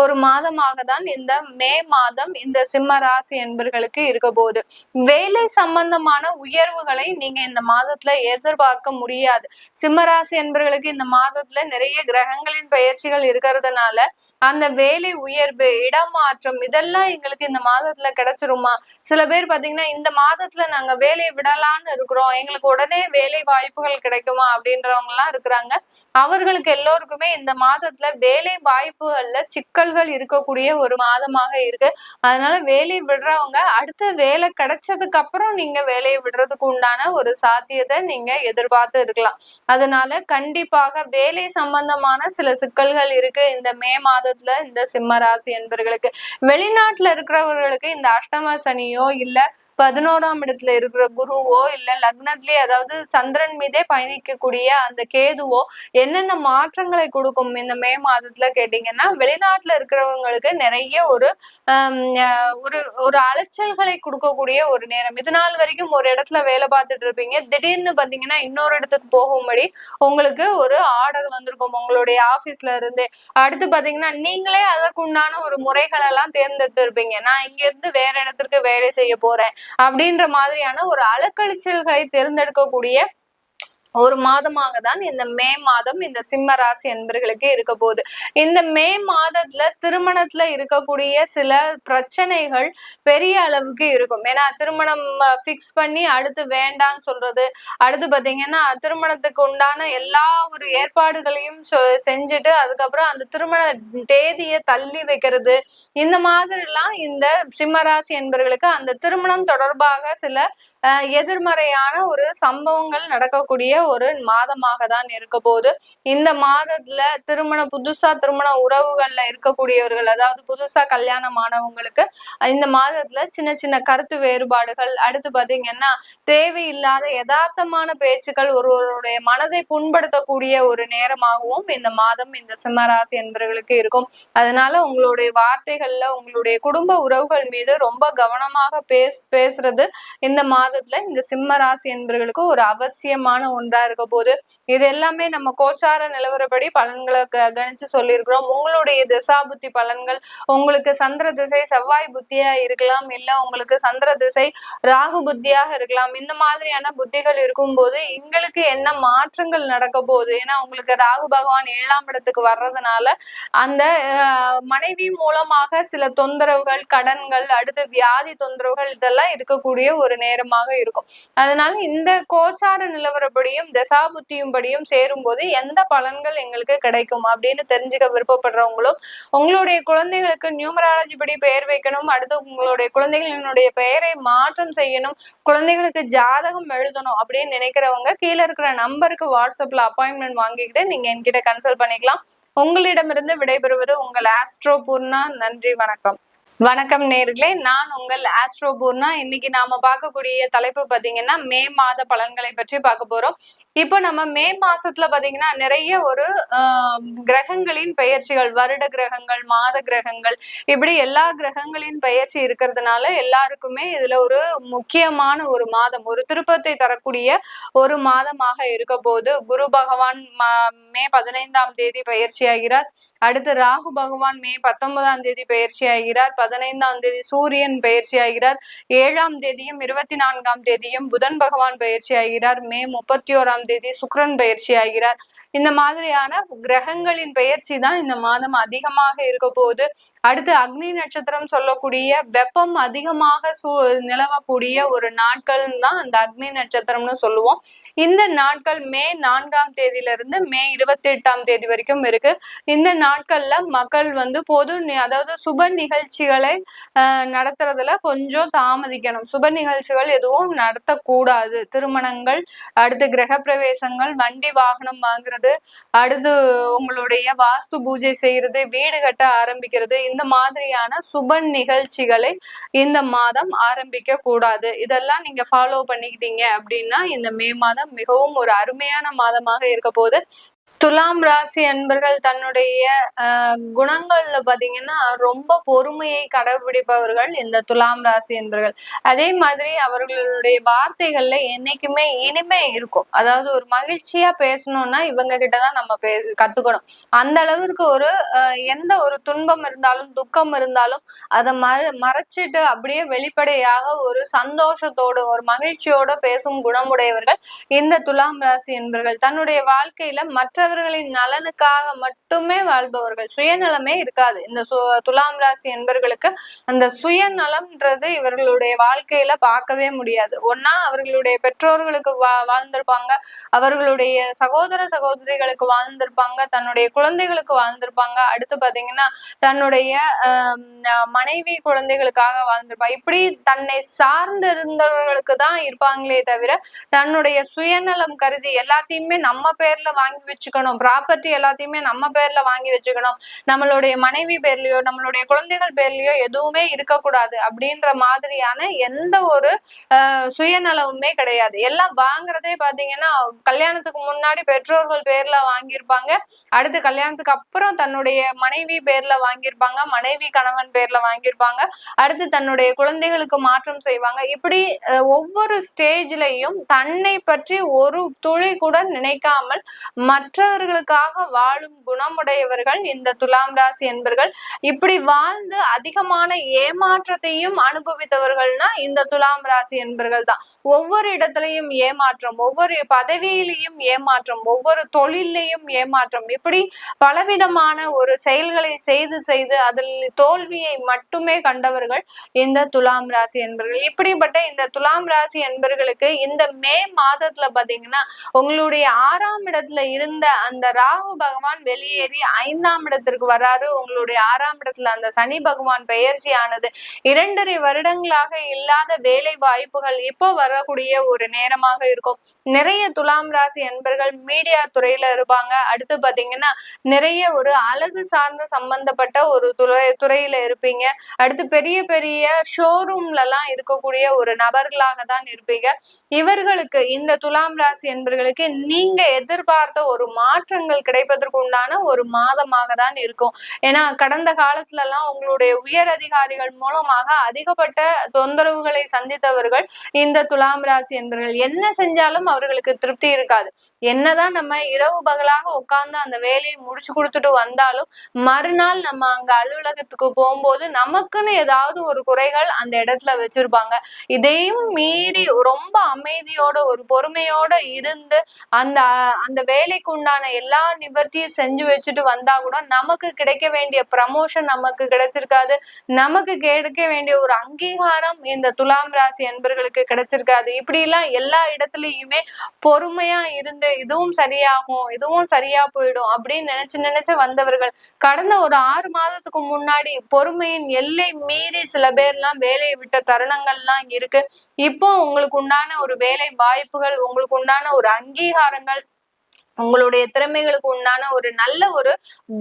ஒரு மாதமாக தான் இந்த மே மாதம் இந்த சிம்ம ராசி என்பர்களுக்கு இருக்க போகுது. வேலை சம்பந்தமான உயர்வுகளை நீங்க இந்த மாதத்துல எதிர்பார்க்க முடியாது. சிம்ம ராசி என்பர்களுக்கு இந்த மாதத்துல நிறைய கிரகங்களின் பயிற்சிகள் இருக்கிறதுனால அந்த வேலை உயர்வு, இடமாற்றம் இதெல்லாம் எங்களுக்கு இந்த மாதத்துல கிடைச்சிருமா? சில பேர் பாத்தீங்கன்னா இந்த மாதத்துல நாங்க வேலையை விடலான்னு இருக்கிறோம், எங்களுக்கு உடனே வேலை வாய்ப்புகள் கிடைக்குமா அப்படின்றவங்க எல்லாம் இருக்கிறாங்க. அவர்களுக்கு எல்லோருக்குமே இந்த மாதத்துல வேலை வாய்ப்புகள்ல சிக்கல்கள் இருக்கக்கூடிய ஒரு மாதமாக இருக்கு. அதனால வேலையை விடுறவங்க அடுத்த வேலை கிடைச்சதுக்கு அப்புறம் நீங்க வேலையை விடுறதுக்கு உண்டான ஒரு சாத்தியத்தை நீங்க எதிர்பார்த்து இருக்கலாம். அதனால கண்டிப்பாக வேலை சம்பந்தமான சில சிக்கல்கள் இருக்கு இந்த மே மாதத்துல இந்த சிம்ம ராசி என்பர்களுக்கு. வெளிநாட்டுல இருக்கிறவர்களுக்கு இந்த அஷ்டம சனியோ இல்ல 11ஆம் இடத்துல இருக்கிற குருவோ இல்ல லக்னத்திலேயே அதாவது சந்திரன் மீதே பயணிக்கக்கூடிய அந்த கேதுவோ என்னென்ன மாற்றங்களை கொடுக்கும் இந்த மே மாதத்துல கேட்டீங்கன்னா, வெளிநாட்டுல இருக்கிறவங்களுக்கு நிறைய ஒரு ஒரு அலைச்சல்களை கொடுக்கக்கூடிய ஒரு நேரம். இது நாள் வரைக்கும் ஒரு இடத்துல வேலை பார்த்துட்டு இருப்பீங்க, திடீர்னு பாத்தீங்கன்னா இன்னொரு இடத்துக்கு போகும்படி உங்களுக்கு ஒரு ஆர்டர் வந்திருக்கும் உங்களுடைய ஆபீஸ்ல இருந்து. அடுத்து பாத்தீங்கன்னா நீங்களே அதற்கு உண்டான ஒரு முறைகள் எல்லாம் தேர்ந்தெடுத்து இருப்பீங்க, நான் இங்க இருந்து வேற இடத்திற்கு வேலை செய்ய போறேன் அப்படின்ற மாதிரியான ஒரு அலக்கழிச்சல்களை தேர்ந்தெடுக்கக்கூடிய ஒரு மாதமாக தான் இந்த மே மாதம் இந்த சிம்ம ராசி என்பர்களுக்கு இருக்க போகுது. இந்த மே மாதத்துல திருமணத்துல இருக்கக்கூடிய சில பிரச்சனைகள் பெரிய அளவுக்கு இருக்கும். ஏன்னா திருமணம் பிக்ஸ் பண்ணி அடுத்து வேண்டான்னு சொல்றது, அடுத்து பாத்தீங்கன்னா திருமணத்துக்கு உண்டான எல்லா ஒரு ஏற்பாடுகளையும் செஞ்சுட்டு அதுக்கப்புறம் அந்த திருமண தேதியை தள்ளி வைக்கிறது, இந்த மாதிரி எல்லாம் இந்த சிம்ம ராசி என்பர்களுக்கு அந்த திருமணம் தொடர்பாக சில எதிர்மறையான ஒரு சம்பவங்கள் நடக்கக்கூடிய ஒரு மாதமாக தான் இருக்க போது. இந்த மாதத்துல புதுசா திருமண உறவுகள்ல இருக்கக்கூடியவர்கள், அதாவது புதுசா கல்யாணமானவங்களுக்கு இந்த மாதத்துல சின்ன சின்ன கருத்து வேறுபாடுகள், அடுத்து பாத்தீங்கன்னா தேவையில்லாத யதார்த்தமான பேச்சுக்கள் ஒருவருடைய மனதை புண்படுத்தக்கூடிய ஒரு நேரமாகவும் இந்த மாதம் இந்த சிம்மராசி என்பவர்களுக்கு இருக்கும். அதனால உங்களுடைய வார்த்தைகள்ல உங்களுடைய குடும்ப உறவுகள் மீது ரொம்ப கவனமாக பேசுறது இந்த மாதத்துல இந்த சிம்ம ராசி என்பவர்களுக்கு ஒரு அவசியமான ஒன்றா இருக்க போது. இது எல்லாமே நம்ம கோச்சார நிலவரப்படி பலன்களை கணிச்சு சொல்லியிருக்கிறோம். உங்களுடைய திசா புத்தி பலன்கள், உங்களுக்கு சந்திர திசை செவ்வாய் புத்தியா இருக்கலாம், இல்ல உங்களுக்கு சந்திர திசை ராகு புத்தியாக இருக்கலாம். இந்த மாதிரியான புத்திகள் இருக்கும்போது எங்களுக்கு என்ன மாற்றங்கள் நடக்க போகுது, ஏன்னா உங்களுக்கு ராகு பகவான் 7ஆம் இடத்துக்கு வர்றதுனால அந்த மனைவி மூலமாக சில தொந்தரவுகள், கடன்கள், அடுத்து வியாதி தொந்தரவுகள் இதெல்லாம் இருக்கக்கூடிய ஒரு நேரமாக இருக்கும். அதனால இந்த கோச்சார நிலவரப்படியும் தசாபுத்தியும் படியும் சேரும் போது எந்த பலன்கள் எங்களுக்கு கிடைக்கும் அப்படின்னு தெரிஞ்சுக்க விருப்பப்படுறவங்களும், உங்களுடைய குழந்தைகளுக்கு நியூமராலஜி படி பெயர் வைக்கணும், அடுத்து உங்களுடைய குழந்தைகளினுடைய பெயரை மாற்றம் செய்யணும், குழந்தைகளுக்கு ஜாதகம் எழுதணும் அப்படின்னு நினைக்கிறவங்க கீழே இருக்கிற நம்பருக்கு வாட்ஸ்அப்ல அப்பாயின்மெண்ட் வாங்கிக்கிட்டு நீங்க என்கிட்ட கன்சல்ட் பண்ணிக்கலாம். உங்களிடமிருந்து விடைபெறுவது உங்கள் ஆஸ்ட்ரோ பூர்ணா. நன்றி, வணக்கம். வணக்கம் நேர்களே, நான் உங்கள் ஆஸ்ட்ரோ பூர்ணா. இன்னைக்கு நாம பார்க்கக்கூடிய தலைப்பு பாத்தீங்கன்னா மே மாத பலன்களை பற்றி பார்க்க போறோம். இப்போ நம்ம மே மாசத்துல பாத்தீங்கன்னா நிறைய ஒரு கிரகங்களின் பெயர்ச்சிகள், வருட கிரகங்கள், மாத கிரகங்கள், இப்படி எல்லா கிரகங்களின் பெயர்ச்சி இருக்கிறதுனால எல்லாருக்குமே இதுல ஒரு முக்கியமான ஒரு மாதம், ஒரு திருப்பத்தை தரக்கூடிய ஒரு மாதமாக இருக்க போது. குரு பகவான் மே 15ஆம் தேதி பயிற்சி ஆகிறார். அடுத்து ராகு பகவான் மே 19ஆம் தேதி பயிற்சி ஆகிறார். 15ஆம் தேதி சூரியன் பயிற்சி ஆகிறார். 7ஆம் தேதியும் 24ஆம் தேதியும் புதன் பகவான் பயிற்சி ஆகிறார். மே 31ஆம் தேதி சுக்கிரன் பயிற்சி ஆகிறார். இந்த மாதிரியான கிரகங்களின் பெயர்ச்சி தான் இந்த மாதம் அதிகமாக இருக்க போகுது. அடுத்து அக்னி நட்சத்திரம் சொல்லக்கூடிய வெப்பம் அதிகமாக நிலவக்கூடிய ஒரு நாட்கள் தான் அந்த அக்னி நட்சத்திரம்னு சொல்லுவோம். இந்த நாட்கள் மே 4ஆம் தேதியிலிருந்து மே 28ஆம் தேதி வரைக்கும் இருக்கு. இந்த நாட்கள்ல மக்கள் பொது அதாவது சுப நிகழ்ச்சிகளை நடத்துறதுல கொஞ்சம் தாமதிக்கணும். சுப நிகழ்ச்சிகள் எதுவும் நடத்தக்கூடாது. திருமணங்கள், அடுத்து கிரக பிரவேசங்கள், வண்டி வாகனம் வாங்குறது, அடுத்து உங்களுடைய வாஸ்து பூஜை செய்யறது, வீடு கட்ட ஆரம்பிக்கிறது, இந்த மாதிரியான சுப நிகழ்ச்சிகளை இந்த மாதம் ஆரம்பிக்க கூடாது. இதெல்லாம் நீங்க ஃபாலோ பண்ணிக்கிட்டீங்க அப்படின்னா இந்த மே மாதம் மிகவும் ஒரு அருமையான மாதமாக இருக்க போகுது. துலாம் ராசி அன்பர்கள் தன்னுடைய குணங்கள்ல பாத்தீங்கன்னா ரொம்ப பொறுமையை கடைபிடிப்பவர்கள் இந்த துலாம் ராசி அன்பர்கள். அதே மாதிரி அவர்களுடைய வார்த்தைகள்ல என்னைக்குமே இனிமை இருக்கும். அதாவது ஒரு மகிழ்ச்சியா பேசணும்னா இவங்க கிட்டதான் நம்ம கத்துக்கணும். அந்த அளவிற்கு ஒரு எந்த ஒரு துன்பம் இருந்தாலும் துக்கம் இருந்தாலும் அதை மறைச்சிட்டு அப்படியே வெளிப்படையாக ஒரு சந்தோஷத்தோடு ஒரு மகிழ்ச்சியோட பேசும் குணமுடையவர்கள் இந்த துலாம் ராசி அன்பர்கள். தன்னுடைய வாழ்க்கையில மற்றவர்களின் நலனுக்காக மட்டுமே வாழ்பவர்கள். சுயநலமே இருக்காது இந்த துலாம் ராசி என்பர்களுக்கு. அந்த சுயநலம்ன்றது இவர்களுடைய வாழ்க்கையில பார்க்கவே முடியாது. ஒன்னா அவர்களுடைய பெற்றோர்களுக்கு வாழ்ந்திருப்பாங்க, அவர்களுடைய சகோதர சகோதரிகளுக்கு வாழ்ந்திருப்பாங்க, தன்னுடைய குழந்தைகளுக்கு வாழ்ந்திருப்பாங்க, அடுத்து பாத்தீங்கன்னா தன்னுடைய மனைவி குழந்தைகளுக்காக வாழ்ந்திருப்பாங்க. இப்படி தன்னை சார்ந்து இருந்தவர்களுக்கு தான் இருப்பாங்களே தவிர தன்னுடைய சுயநலம் கருதி எல்லாத்தையுமே நம்ம பேர்ல வாங்கி வச்சுக்கணும், ப்ராப்பர்ட்டி எல்லாத்தையுமே நம்ம பேர்ல வாங்கி வச்சுக்கணும், நம்மளுடைய மனைவி பேர்லயோ நம்மளுடைய குழந்தைகள் பேர்லயோ எதுவுமே இருக்கக்கூடாது அப்படின்ற மாதிரியான எந்த ஒரு சுயநலமுமே கிடையாது. எல்லாம் வாங்குறதே பாத்தீங்கன்னா கல்யாணத்துக்கு முன்னாடி பெற்றோர்கள் பேர்ல வாங்கியிருப்பாங்க, அடுத்து கல்யாணத்துக்கு அப்புறம் தன்னுடைய மனைவி பேர்ல வாங்கியிருப்பாங்க, மனைவி கணவன் பேர்ல வாங்கியிருப்பாங்க, அடுத்து தன்னுடைய குழந்தைகளுக்கு மாற்றம் செய்வாங்க. இப்படி ஒவ்வொரு ஸ்டேஜ்லயும் தன்னை பற்றி ஒரு துளி கூட நினைக்காமல் மற்றவர்களுக்காக வாழும் குணமுடையவர்கள் இந்த துலாம் ராசி என்பர்கள். இப்படி வாழ்ந்து அதிகமான ஏமாற்றத்தையும் அனுபவித்தவர்கள்னா இந்த துலாம் ராசி என்பர்கள் தான். ஒவ்வொரு இடத்துலயும் ஏமாற்றம், ஒவ்வொரு பதவியிலையும் ஏமாற்றம், ஒவ்வொரு தொழிலையும் ஏமாற்றம், இப்படி பலவிதமான ஒரு செயல்களை செய்து செய்து அதில் தோல்வியை மட்டுமே கண்டவர்கள் இந்த துலாம் ராசி என்பர்கள். இப்படிப்பட்ட இந்த துலாம் ராசி என்பர்களுக்கு இந்த மே மாதத்துல பாத்தீங்கன்னா உங்களுடைய 6ஆம் இடத்துல இருந்த அந்த ராகு பகவான் வெளியேறி 5ஆம் இடத்திற்கு வராரு. உங்களுடைய 6ஆம் இடத்துல அந்த சனி பகவான் பெயர்ச்சி ஆனது 2.5 வருடங்களாக இல்லாத வேலை வாய்ப்புகள் இப்போ வரக்கூடிய ஒரு நேரமாக இருக்கும். நிறைய துலாம் ராசி என்பர்கள் மீடியா துறையில இருப்பாங்க. அடுத்து பாத்தீங்கன்னா நிறைய ஒரு அழகு சார்ந்த சம்பந்தப்பட்ட ஒரு துறையில இருப்பீங்க. அடுத்து பெரிய பெரிய ஷோரூம்ல எல்லாம் இருக்கக்கூடிய ஒரு நபர்களாக தான் இருப்பீங்க. இவர்களுக்கு இந்த துலாம் ராசி என்பர்களுக்கு நீங்க எதிர்பார்த்த ஒரு மாற்றங்கள் கிடைப்பதற்கு உண்டான ஒரு மாதமாக தான் இருக்கும். ஏன்னா கடந்த காலத்துல எல்லாம் உங்களுடைய உயர் அதிகாரிகள் மூலமாக அதிகப்பட்ட தொந்தரவுகளை சந்தித்தவர்கள் இந்த துலாம் ராசி என்பர்கள். என்ன செஞ்சாலும் அவர்களுக்கு திருப்தி இருக்காது. என்னதான் நம்ம இரவு பகலாக உட்கார்ந்து அந்த வேலையை முடிச்சு கொடுத்துட்டு வந்தாலும் மறுநாள் நம்ம அங்க அலுவலகத்துக்கு போகும்போது நமக்குன்னு ஏதாவது ஒரு குறைகள் அந்த இடத்துல வச்சிருப்பாங்க. இதையும் மீறி ரொம்ப அமைதியோட ஒரு பொறுமையோட இருந்து அந்த அந்த வேலைக்கு உண்டான எல்லா நிவர்த்தியும் செஞ்சு வச்சுட்டு வந்தா கூட நமக்கு கிடைக்க வேண்டிய ப்ரமோஷன் நமக்கு கிடைச்சிருக்காது, நமக்கு கிடைக்க வேண்டிய ஒரு அங்கீகாரம் இந்த துலாம் ராசி என்பர்களுக்கு கிடைச்சிருக்காது. இப்படி எல்லாம் எல்லா இடத்துலயுமே பொறுமையா இருந்து இதுவும் சரியாகும் இதுவும் சரியா போயிடும் அப்படின்னு நினைச்சு வந்தவர்கள் கடந்த ஒரு 6 மாதத்துக்கு முன்னாடி பொறுமையின் எல்லை மீறி சில பேர்லாம் வேலையை விட்ட தருணங்கள்லாம் இருக்கு. இப்போ உங்களுக்கு உண்டான ஒரு வேலை வாய்ப்புகள், உங்களுக்கு உண்டான ஒரு அங்கீகாரங்கள், உங்களுடைய திறமைகளுக்கு உண்டான ஒரு நல்ல ஒரு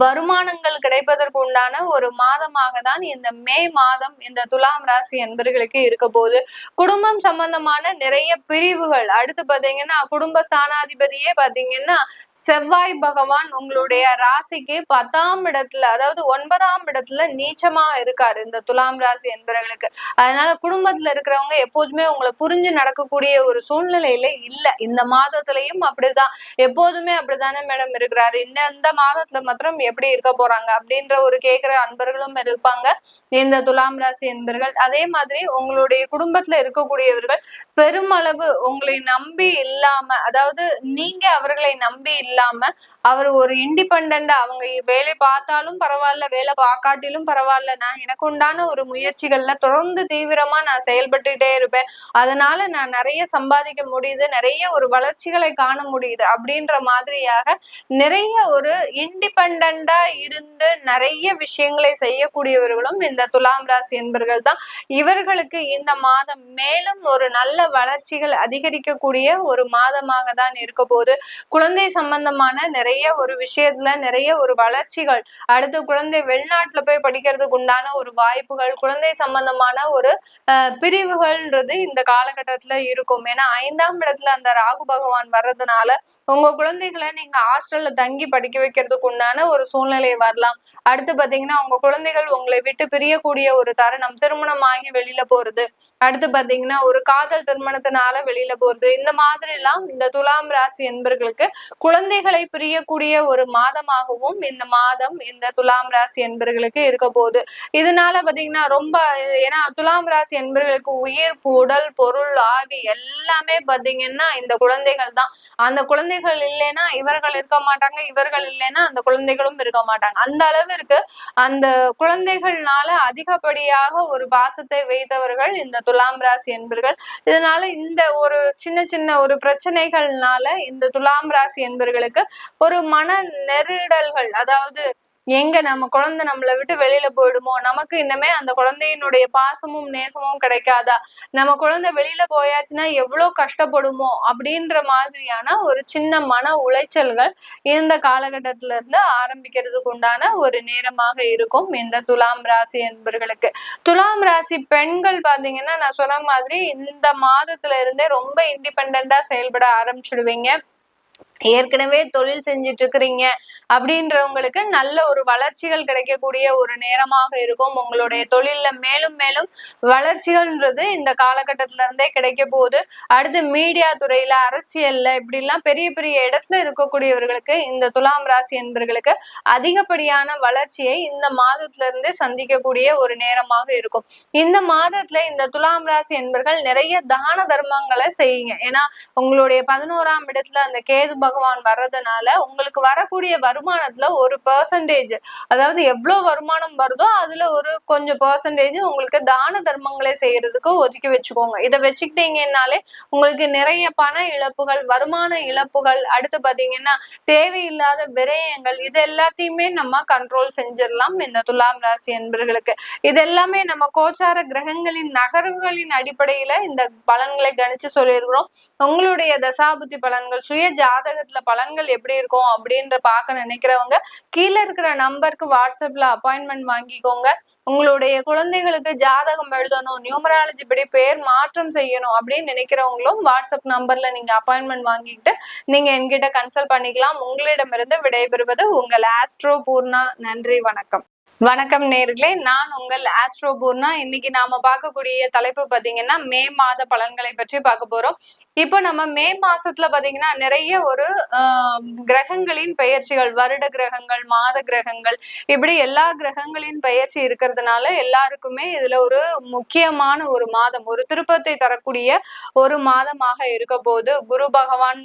வருமானங்கள் கிடைப்பதற்கு உண்டான ஒரு மாதமாக தான் இந்த மே மாதம் இந்த துலாம் ராசி என்பர்களுக்கு இருக்க போகுது. குடும்பம் சம்பந்தமான நிறைய பிரிவுகள், அடுத்து பாத்தீங்கன்னா குடும்ப ஸ்தானாதிபதியே பாத்தீங்கன்னா செவ்வாய் பகவான் உங்களுடைய ராசிக்கு 10ஆம் இடத்துல, அதாவது 9ஆம் இடத்துல நீச்சமா இருக்காரு இந்த துலாம் ராசி என்பவர்களுக்கு. அதனால குடும்பத்துல இருக்கிறவங்க எப்போதுமே உங்களை புரிஞ்சு நடக்கக்கூடிய ஒரு சூழ்நிலையில இல்ல. இந்த மாதத்திலையும் அப்படிதான், எப்போதுமே அப்படித்தானே மேடம் இருக்கிறாரு, இந்த மாதத்துல மாத்திரம் எப்படி இருக்க போறாங்க அப்படின்ற ஒரு கேட்கிற அன்பர்களும் இருப்பாங்க இந்த துலாம் ராசி என்பர்கள். அதே மாதிரி உங்களுடைய குடும்பத்துல இருக்கக்கூடியவர்கள் பெருமளவு உங்களை நம்பி இல்லாம, அதாவது நீங்க அவர்களை நம்பி இல்லாம, அவர் ஒரு இண்டிபெண்டா அவங்க வேலை பார்த்தாலும் பரவாயில்ல, வேலை பார்க்காட்டிலும் பரவாயில்ல, நான் எனக்கு உண்டான ஒரு முயற்சிகள்ல தொடர்ந்து தீவிரமா நான் செயல்பட்டுட்டே இருப்பேன், அதனால நான் நிறைய சம்பாதிக்க முடியுது, நிறைய ஒரு வளர்ச்சிகளை காண முடியுது அப்படின்ற மாதிரியாக நிறைய ஒரு இண்டிபெண்டா இருந்து நிறைய விஷயங்களை செய்யக்கூடியவர்களும் இந்த துலாம் ராசி என்பர்கள் தான். இவர்களுக்கு இந்த மாதம் மேலும் ஒரு நல்ல வளர்ச்சிகள் அதிகரிக்கக்கூடிய ஒரு மாதமாக தான் இருக்க போது. குழந்தை சம்பந்தமான நிறைய ஒரு விஷயத்துல நிறைய ஒரு வளர்ச்சிகள், அடுத்து குழந்தை வெளிநாட்டுல போய் படிக்கிறதுக்கு உண்டான ஒரு வாய்ப்புகள், குழந்தை சம்பந்தமான ஒரு பிரிவுகள்ன்றது இந்த காலகட்டத்துல இருக்கும். ஏன்னா 5ஆம் இடத்துல அந்த ராகு பகவான் வர்றதுனால உங்க குழந்தைகளை நீங்க ஹாஸ்டல்ல தங்கி படிக்க வைக்கிறதுக்கு உண்டான ஒரு சூழ்நிலை வரலாம். அடுத்து பாத்தீங்கன்னா உங்க குழந்தைகள் உங்களை விட்டு பிரியக்கூடிய ஒரு தருணம், திருமணமாகி வெளியில போறது, அடுத்து பாத்தீங்கன்னா ஒரு காதல் திருமணத்தினால வெளியில போறது, இந்த மாதிரி எல்லாம் இந்த துலாம் ராசி என்பர்களுக்கு குழந்தைகளை பிரியக்கூடிய ஒரு மாதமாகவும் இந்த மாதம் இந்த துலாம் ராசி என்பர்களுக்கு இருக்க போகுது. இதனால பாத்தீங்கன்னா ரொம்ப, ஏன்னா துலாம் ராசி என்பர்களுக்கு உயிர், உடல், பொருள், ஆவி எல்லாமே பாத்தீங்கன்னா இந்த குழந்தைகள் தான். அந்த குழந்தைகள் இல்லைன்னா இவர்கள் இருக்க மாட்டாங்க, இவர்கள் இல்லைன்னா அந்த குழந்தைகளும் இருக்க மாட்டாங்க. அந்த அளவிற்கு அந்த குழந்தைகள்னால அதிகப்படியாக ஒரு பாசத்தை வைத்தவர்கள் இந்த துலாம் ராசி என்பர்கள். இதனால இந்த ஒரு சின்ன சின்ன ஒரு பிரச்சனைகள்னால இந்த துலாம் ராசி என்பர்களுக்கு ஒரு மன நெருடல்கள், அதாவது எங்க நம்ம குழந்தை நம்மளை விட்டு வெளியில போயிடுமோ, நமக்கு இன்னமே அந்த குழந்தையினுடைய பாசமும் நேசமும் கிடைக்காதா, நம்ம குழந்தை வெளியில போயாச்சுன்னா எவ்வளவு கஷ்டப்படுமோ அப்படின்ற மாதிரியான ஒரு சின்ன மன உளைச்சல்கள் இந்த காலகட்டத்தில இருந்து ஆரம்பிக்கிறதுக்கு உண்டான ஒரு நேரமாக இருக்கும் இந்த துலாம் ராசி என்பர்களுக்கு. துலாம் ராசி பெண்கள் பாத்தீங்கன்னா நான் சொன்ன மாதிரி இந்த மாதத்துல இருந்தே ரொம்ப இண்டிபெண்டா செயல்பட ஆரம்பிச்சுடுவீங்க. ஏற்கனவே தொழில் செஞ்சுட்டு இருக்கிறீங்க அப்படின்றவங்களுக்கு நல்ல ஒரு வளர்ச்சிகள் கிடைக்கக்கூடிய ஒரு நேரமாக இருக்கும். உங்களுடைய தொழில்ல மேலும் மேலும் வளர்ச்சிகள்ன்றது இந்த காலகட்டத்தில இருந்தே கிடைக்க போகுது. அடுத்து மீடியா துறையில, அரசியல்ல இப்படி எல்லாம் பெரிய பெரிய இடத்துல இருக்கக்கூடியவர்களுக்கு இந்த துலாம் ராசி என்பர்களுக்கு அதிகப்படியான வளர்ச்சியை இந்த மாதத்துல இருந்தே சந்திக்கக்கூடிய ஒரு நேரமாக இருக்கும். இந்த மாதத்துல இந்த துலாம் ராசி என்பர்கள் நிறைய தான தர்மங்களை செய்யுங்க. ஏன்னா உங்களுடைய 11ஆம் இடத்துல அந்த கேது பகவான் வர்றதுனால உங்களுக்கு வரக்கூடிய வருமானத்துல ஒரு பெர்சன்டேஜ், அதாவது எவ்வளவு வருமானம் வருதோ அதுல ஒரு கொஞ்சம் பெர்சன்டேஜ் உங்களுக்கு தான தர்மங்களை செய்யறதுக்கு ஒதுக்கி வச்சுக்கோங்க. இதை வச்சுக்கிட்டீங்கன்னாலே உங்களுக்கு நிறைய பண இழப்புகள், வருமான இழப்புகள், அடுத்து பாத்தீங்கன்னா தேவையில்லாத விரயங்கள், இது எல்லாத்தையுமே நம்ம கண்ட்ரோல் செஞ்சிடலாம் இந்த துலாம் ராசி என்பர்களுக்கு. இது எல்லாமே நம்ம கோச்சார கிரகங்களின் நகர்வுகளின் அடிப்படையில இந்த பலன்களை கணிச்சு சொல்லியிருக்கிறோம். உங்களுடைய தசாபுத்தி பலன்கள், சுய ஜாதகத்துல பலன்கள் எப்படி இருக்கும் அப்படின்ற பார்க்க நினைக்கிறவங்க கீழே இருக்கிற நம்பருக்கு வாட்ஸ்அப்ல அப்பாயின்மெண்ட் வாங்கிக்கோங்க. உங்களுடைய குழந்தைகளுக்கு ஜாதகம் எழுதணும், நியூமராலஜி படி பேர் மாற்றம் செய்யணும் அப்படின்னு நினைக்கிறவங்களும் வாட்ஸ்அப் நம்பர்ல நீங்க அப்பாயின்மெண்ட் வாங்கிட்டு நீங்க என்கிட்ட கன்சல்ட் பண்ணிக்கலாம். உங்களிடமிருந்து விடைபெறுவது உங்கள் ஆஸ்ட்ரோ பூர்ணா. நன்றி, வணக்கம். வணக்கம் நேர்களே, நான் உங்கள் ஆஸ்ட்ரோ பூர்ணா. இன்னைக்கு நாம பார்க்கக்கூடிய தலைப்பு பாத்தீங்கன்னா மே மாத பலன்களை பற்றி பார்க்க போறோம். இப்போ நம்ம மே மாசத்துல பாத்தீங்கன்னா நிறைய ஒரு கிரகங்களின் பெயர்ச்சிகள், வருட கிரகங்கள், மாத கிரகங்கள், இப்படி எல்லா கிரகங்களின் பெயர்ச்சி இருக்கிறதுனால எல்லாருக்குமே இதுல ஒரு முக்கியமான ஒரு மாதம், ஒரு திருப்பத்தை தரக்கூடிய ஒரு மாதமாக இருக்க போது. குரு பகவான்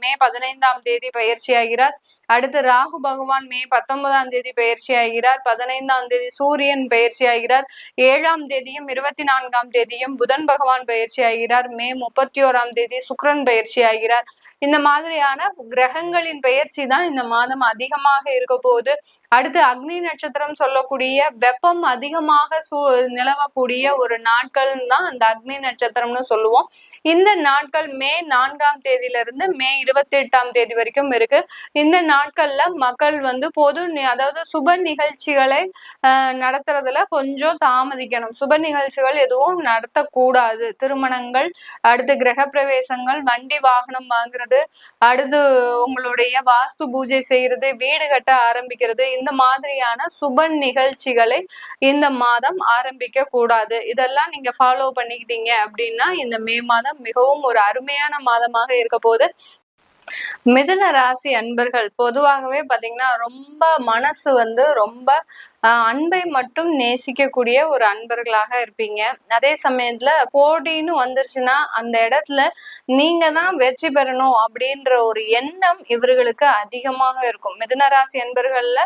மே 15ஆம் தேதி பயிற்சி ஆகிறார். அடுத்து ராகு பகவான் மே 19ஆம் தேதி பயிற்சி ஆகிறார். 15ஆம் தேதி சூரியன் பயிற்சி ஆகிறார். 7ஆம் தேதியும் 24ஆம் தேதியும் புதன் பகவான் பயிற்சி ஆகிறார். மே 31ஆம் தேதி சுக்கிரன் பயிற்சி ஆகிறார். இந்த மாதிரியான கிரகங்களின் பெயர்ச்சி தான் இந்த மாதம் அதிகமாக இருக்க போகுது. அடுத்து அக்னி நட்சத்திரம் சொல்லக்கூடிய வெப்பம் அதிகமாக நிலவக்கூடிய ஒரு நாட்கள் தான் அந்த அக்னி நட்சத்திரம்னு சொல்லுவோம். இந்த நாட்கள் மே 4ஆம் தேதியிலிருந்து மே 28ஆம் தேதி வரைக்கும் இருக்கு. இந்த நாட்கள்ல மக்கள் பொது, அதாவது சுப நிகழ்ச்சிகளை நடத்துறதுல கொஞ்சம் தாமதிக்கணும். சுப நிகழ்ச்சிகள் எதுவும் நடத்தக்கூடாது. திருமணங்கள், அடுத்து கிரக பிரவேசங்கள், வண்டி வாகனம் வாங்குறது, வாங்குறது, அடுத்து உங்களுடைய வாஸ்து பூஜை செய்யறது, வீடு கட்ட ஆரம்பிக்கிறது, இந்த மாதிரியான சுப நிகழ்ச்சிகளை இந்த மாதம் ஆரம்பிக்க கூடாது. இதெல்லாம் நீங்க ஃபாலோ பண்ணிக்கிட்டீங்க அப்படின்னா இந்த மே மாதம் மிகவும் ஒரு அருமையான மாதமாக இருக்க போது. மிதுன ராசி அன்பர்கள் பொதுவாகவே பாத்தீங்கன்னா ரொம்ப மனசு ரொம்ப அன்பை மட்டும் நேசிக்கக்கூடிய ஒரு அன்பர்களாக இருப்பீங்க. அதே சமயத்துல போட்டின்னு வந்துருச்சுன்னா அந்த இடத்துல நீங்க தான் வெற்றி பெறணும் அப்படின்ற ஒரு எண்ணம் இவர்களுக்கு அதிகமாக இருக்கும். மிதுன ராசி அன்பர்கள்ல